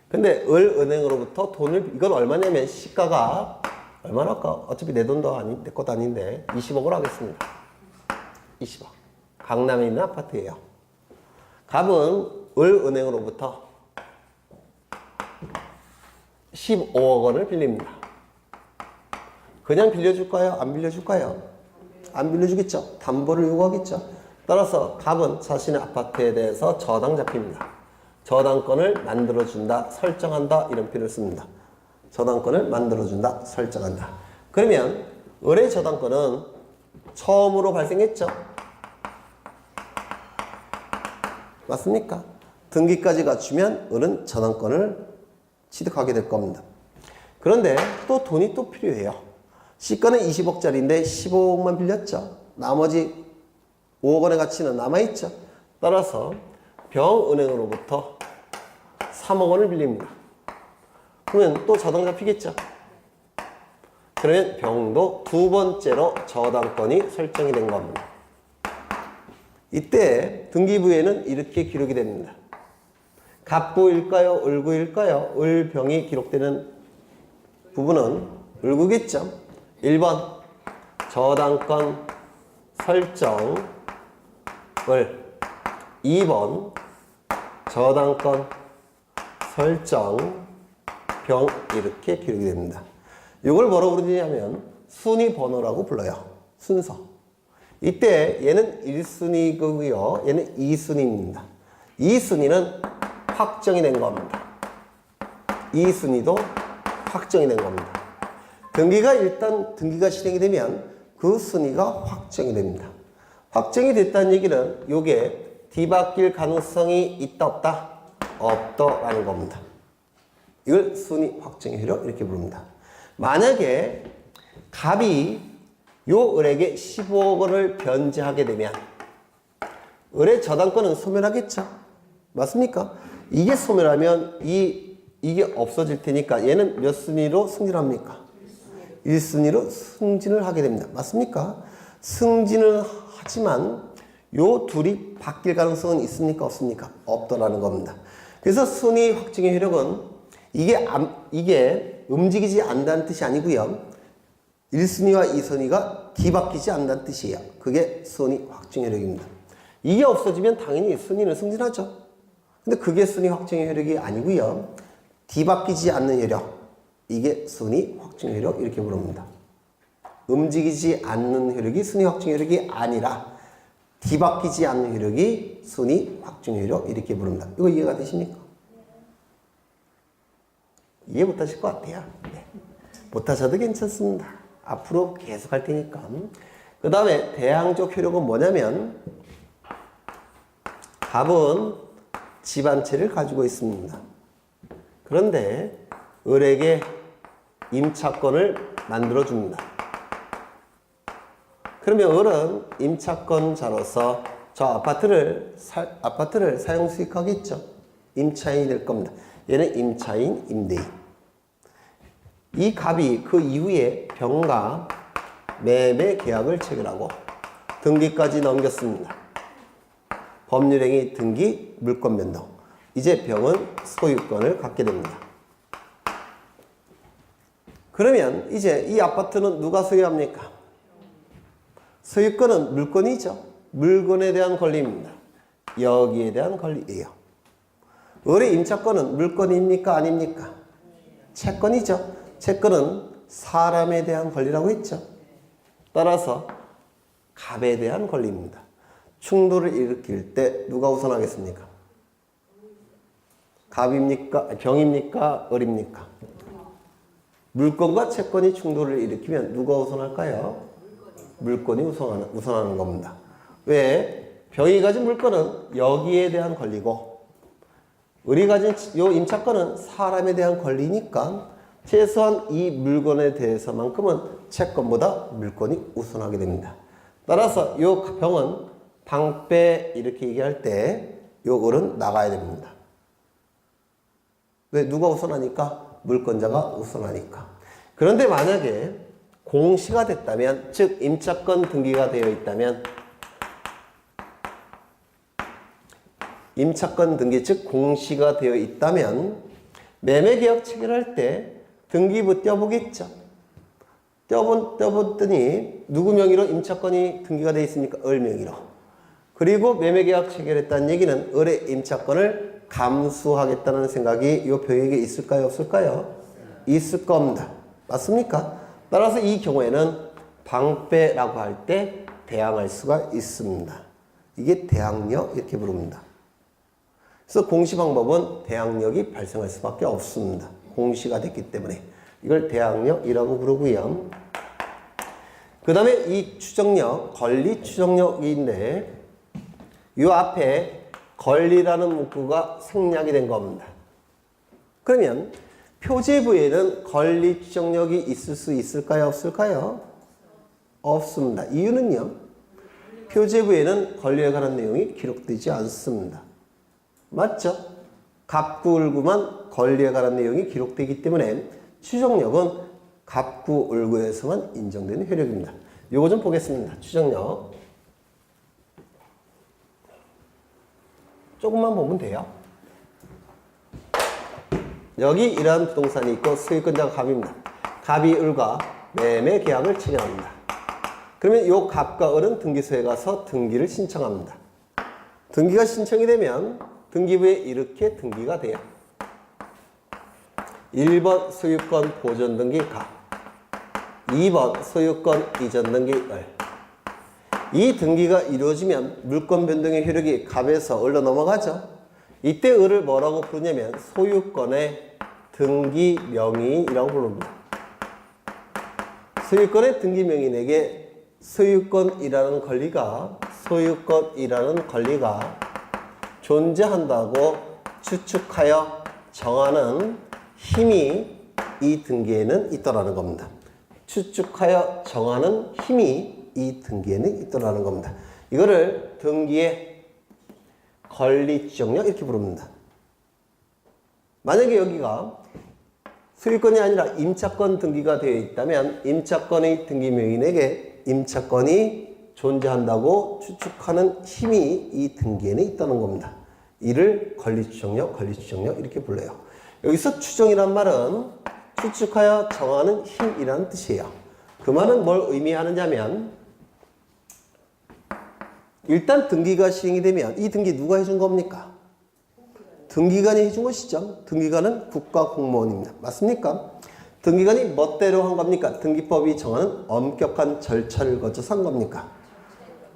근데 을은행으로부터 돈을, 이건 얼마냐면 시가가 얼마나 할까? 어차피 내 돈도 내 것도 아닌데 20억을 하겠습니다. 20억. 강남에 있는 아파트예요. 갑은 을은행으로부터 15억 원을 빌립니다. 그냥 빌려줄까요? 안 빌려줄까요? 안 빌려주겠죠. 담보를 요구하겠죠. 따라서 갑은 자신의 아파트에 대해서 저당 잡힙니다. 저당권을 만들어준다, 설정한다 이런 표현을 씁니다. 저당권을 만들어준다, 설정한다. 그러면 을의 저당권은 처음으로 발생했죠. 맞습니까? 등기까지 갖추면 을은 저당권을 취득하게 될 겁니다. 그런데 또 돈이 또 필요해요. 시가는 20억짜리인데 15억만 빌렸죠. 나머지 5억 원의 가치는 남아있죠. 따라서 병은행으로부터 3억 원을 빌립니다. 그러면 또 저당 잡히겠죠. 그러면 병도 두 번째로 저당권이 설정이 된 겁니다. 이때 등기부에는 이렇게 기록이 됩니다. 갑구일까요? 을구일까요? 을병이 기록되는 부분은 을구겠죠. 1번 저당권 설정 을, 2번 저당권 설정 병 이렇게 기록이 됩니다. 이걸 뭐라고 부르냐면 순위 번호라고 불러요. 순서. 이때 얘는 1순위고요. 얘는 2순위입니다. 2순위는 확정이 된 겁니다. 2순위도 확정이 된 겁니다. 등기가 실행이 되면 그 순위가 확정이 됩니다. 확정이 됐다는 얘기는 요게 뒤바뀔 가능성이 있다 없다? 없다라는 겁니다. 이걸 순위 확정의 효력 이렇게 부릅니다. 만약에 갑이 요 을에게 15억 원을 변제하게 되면 을의 저당권은 소멸하겠죠. 맞습니까? 이게 소멸하면 이게 없어질 테니까 얘는 몇 순위로 승진합니까? 1순위로 승진을 하게 됩니다. 맞습니까? 승진을 하지만 요 둘이 바뀔 가능성은 있습니까? 없습니까? 없더라는 겁니다. 그래서 순위 확정의 효력은 이게 움직이지 않는다는 뜻이 아니고요. 1순위와 2순위가 뒤바뀌지 않는다는 뜻이에요. 그게 순위 확정 효력입니다. 이게 없어지면 당연히 순위는 승진하죠. 근데 그게 순위 확정의 효력이 아니고요. 뒤바뀌지 않는 효력. 이게 순위 확정 효력 이렇게 부릅니다. 움직이지 않는 효력이 순위 확정 효력이 아니라 뒤바뀌지 않는 효력이 순위 확정 효력 이렇게 부릅니다. 이거 이해가 되십니까? 이해 못하실 것 같아요. 네. 못하셔도 괜찮습니다. 앞으로 계속 할 테니까. 그 다음에 대항적 효력은 뭐냐면 갑은 집 한 채를 가지고 있습니다. 그런데 을에게 임차권을 만들어줍니다. 그러면 을은 임차권자로서 저 아파트를 사용 수익하겠죠. 임차인이 될 겁니다. 얘는 임차인, 임대인. 이 갑이 그 이후에 병과 매매 계약을 체결하고 등기까지 넘겼습니다. 법률행위, 등기, 물권 변동. 이제 병은 소유권을 갖게 됩니다. 그러면 이제 이 아파트는 누가 소유합니까? 소유권은 물권이죠. 물건에 대한 권리입니다. 여기에 대한 권리예요. 을의 임차권은 물권입니까? 아닙니까? 채권이죠. 채권은 사람에 대한 권리라고 했죠. 따라서 갑에 대한 권리입니다. 충돌을 일으킬 때 누가 우선하겠습니까? 갑입니까? 병입니까? 을입니까? 물권과 채권이 충돌을 일으키면 누가 우선할까요? 물권이 우선하는 겁니다. 왜? 병이 가진 물권은 여기에 대한 권리고 을이 가진 요 임차권은 사람에 대한 권리니까 최소한 이 물건에 대해서만큼은 채권보다 물권이 우선하게 됩니다. 따라서 요 병은 방패 이렇게 얘기할 때 요 을은 나가야 됩니다. 왜? 누가 우선하니까? 물권자가 우선하니까. 그런데 만약에 공시가 됐다면, 즉 임차권 등기가 되어 있다면, 임차권 등기 즉 공시가 되어 있다면 매매계약 체결할 때 등기부 떼어보겠죠. 떼어봤더니 누구 명의로 임차권이 등기가 되어 있습니까? 을 명의로. 그리고 매매계약 체결했다는 얘기는 을의 임차권을 감수하겠다는 생각이 이 표에게 있을까요? 없을까요? 있을 겁니다. 맞습니까? 따라서 이 경우에는 방배라고 할 때 대항할 수가 있습니다. 이게 대항력 이렇게 부릅니다. 그래서 공시 방법은 대항력이 발생할 수밖에 없습니다. 공시가 됐기 때문에 이걸 대항력이라고 부르고요. 그 다음에 이 추정력, 권리 추정력인데 이 앞에 권리라는 문구가 생략이 된 겁니다. 그러면 표제부에는 권리 추정력이 있을 수 있을까요? 없을까요? 없습니다. 이유는요. 표제부에는 권리에 관한 내용이 기록되지 않습니다. 맞죠? 갑구을구만 권리에 관한 내용이 기록되기 때문에 추정력은 갑구을구에서만 인정되는 효력입니다. 요거 좀 보겠습니다. 추정력. 조금만 보면 돼요. 여기 이러한 부동산이 있고 소유권자가 갑입니다. 갑이 을과 매매 계약을 체결합니다. 그러면 요 갑과 을은 등기소에 가서 등기를 신청합니다. 등기가 신청이 되면 등기부에 이렇게 등기가 돼요. 1번 소유권 보존 등기 갑, 2번 소유권 이전 등기 을. 이 등기가 이루어지면 물권 변동의 효력이 갑에서 을로 넘어가죠. 이때 을을 뭐라고 부르냐면 소유권의 등기 명의인이라고 부릅니다. 소유권의 등기 명의인에게 소유권이라는 권리가 존재한다고 추측하여 정하는 힘이 이 등기에는 있더라는 겁니다. 추측하여 정하는 힘이 이 등기에는 있더라는 겁니다. 이거를 등기의 권리 추정력 이렇게 부릅니다. 만약에 여기가 소유권이 아니라 임차권 등기가 되어 있다면 임차권의 등기 명의인에게 임차권이 존재한다고 추측하는 힘이 이 등기에는 있다는 겁니다. 이를 권리 추정력 이렇게 불러요. 여기서 추정이란 말은 추측하여 정하는 힘이라는 뜻이에요. 그 말은 뭘 의미하느냐면 일단 등기가 시행이 되면 이 등기 누가 해준 겁니까? 등기관이 해준 것이죠. 등기관은 국가공무원입니다. 맞습니까? 등기관이 멋대로 한 겁니까? 등기법이 정하는 엄격한 절차를 거쳐서 한 겁니까?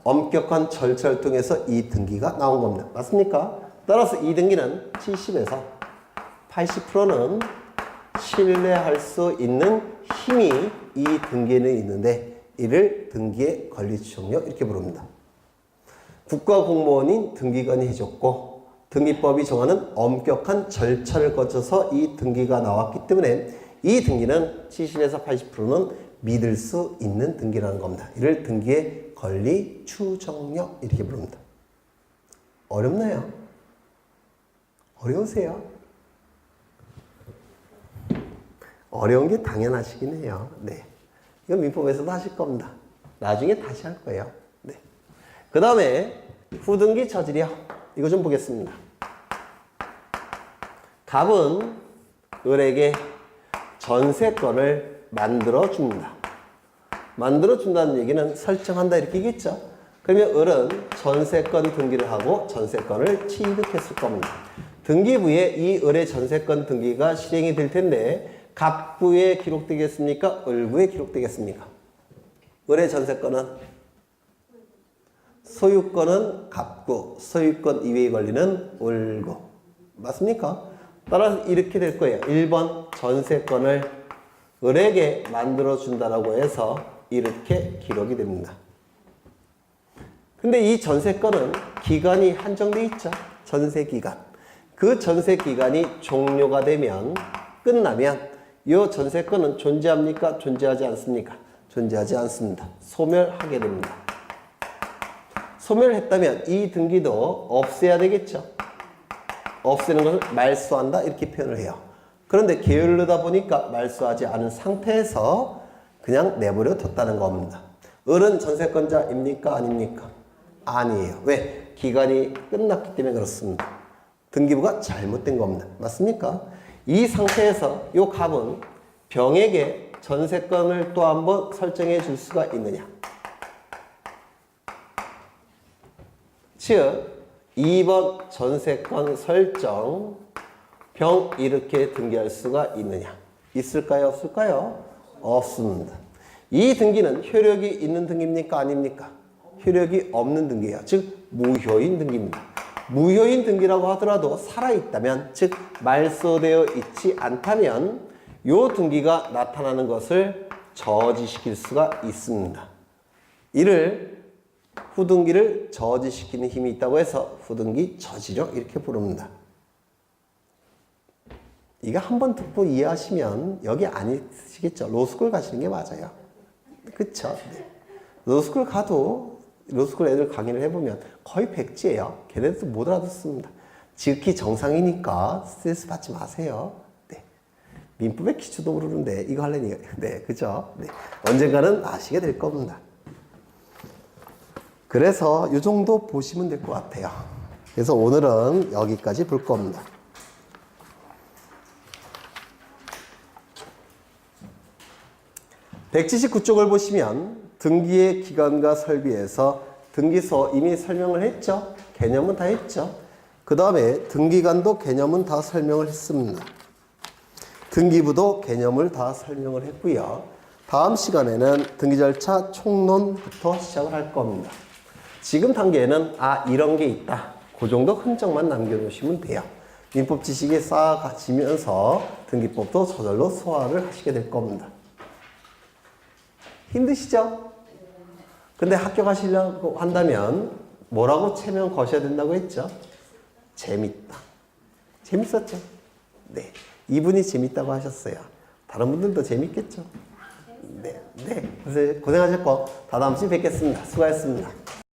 엄격한 절차를 통해서 이 등기가 나온 겁니다. 맞습니까? 따라서 이 등기는 70에서 80%는 신뢰할 수 있는 힘이 이 등기에는 있는데 이를 등기의 권리 추정력 이렇게 부릅니다. 국가공무원인 등기관이 해줬고 등기법이 정하는 엄격한 절차를 거쳐서 이 등기가 나왔기 때문에 이 등기는 70에서 80%는 믿을 수 있는 등기라는 겁니다. 이를 등기의 권리 추정력 이렇게 부릅니다. 어렵나요? 어려우세요? 어려운 게 당연하시긴 해요. 네. 이건 민법에서도 하실 겁니다. 나중에 다시 할 거예요. 네. 그 다음에 후등기 처질이요. 이거 좀 보겠습니다. 갑은 을에게 전세권을 만들어줍니다. 만들어준다는 얘기는 설정한다 이렇게 얘기했죠. 그러면 을은 전세권 등기를 하고 전세권을 취득했을 겁니다. 등기부에 이 을의 전세권 등기가 실행이 될 텐데 갑구에 기록되겠습니까? 을구에 기록되겠습니까? 을의 전세권은 소유권은 갑구, 소유권 이외의 권리는 을구. 맞습니까? 따라서 이렇게 될 거예요. 1번 전세권을 을에게 만들어준다라고 해서 이렇게 기록이 됩니다. 근데 이 전세권은 기간이 한정돼 있죠. 전세기간. 그 전세기간이 종료가 되면 끝나면 이 전세권은 존재합니까? 존재하지 않습니까? 존재하지 않습니다. 소멸하게 됩니다. 소멸했다면 이 등기도 없애야 되겠죠. 없애는 것을 말소한다 이렇게 표현을 해요. 그런데 게을르다 보니까 말소하지 않은 상태에서 그냥 내버려 뒀다는 겁니다. 을은 전세권자입니까? 아닙니까? 아니에요. 왜? 기간이 끝났기 때문에 그렇습니다. 등기부가 잘못된 겁니다. 맞습니까? 이 상태에서 이 갑은 병에게 전세권을 또 한 번 설정해 줄 수가 있느냐? 즉 2번 전세권 설정 병 이렇게 등기할 수가 있느냐? 있을까요? 없을까요? 없습니다. 이 등기는 효력이 있는 등기입니까? 아닙니까? 효력이 없는 등기예요. 즉 무효인 등기입니다. 무효인 등기라고 하더라도 살아있다면, 즉 말소되어 있지 않다면 이 등기가 나타나는 것을 저지시킬 수가 있습니다. 이를 후등기를 저지시키는 힘이 있다고 해서 후등기 저지력 이렇게 부릅니다. 이거 한번 듣고 이해하시면 여기 아니시겠죠? 로스쿨 가시는 게 맞아요. 그쵸? 네. 로스쿨 가도 로스쿨 애들 강의를 해보면 거의 백지예요. 걔네들도 못 알아듣습니다. 지극히 정상이니까 스트레스 받지 마세요. 네. 민법의 기초도 모르는데 이거 하려니, 네, 그죠? 네. 언젠가는 아시게 될 겁니다. 그래서 이 정도 보시면 될 것 같아요. 그래서 오늘은 여기까지 볼 겁니다. (179쪽을) 보시면 등기의 기간과 설비에서 등기소 이미 설명을 했죠. 개념은 다 했죠. 그 다음에 등기관도 개념은 다 설명을 했습니다. 등기부도 개념을 다 설명을 했고요. 다음 시간에는 등기 절차 총론부터 시작을 할 겁니다. 지금 단계에는 이런 게 있다. 그 정도 흔적만 남겨놓으시면 돼요. 민법 지식이 쌓아가시면서 등기법도 저절로 소화를 하시게 될 겁니다. 힘드시죠? 근데 합격하시려고 한다면 뭐라고 체면 거셔야 된다고 했죠? 재밌다. 재밌었죠? 네. 이분이 재밌다고 하셨어요. 다른 분들도 재밌겠죠? 네. 네. 고생하셨고, 다음 주에 뵙겠습니다. 수고하셨습니다.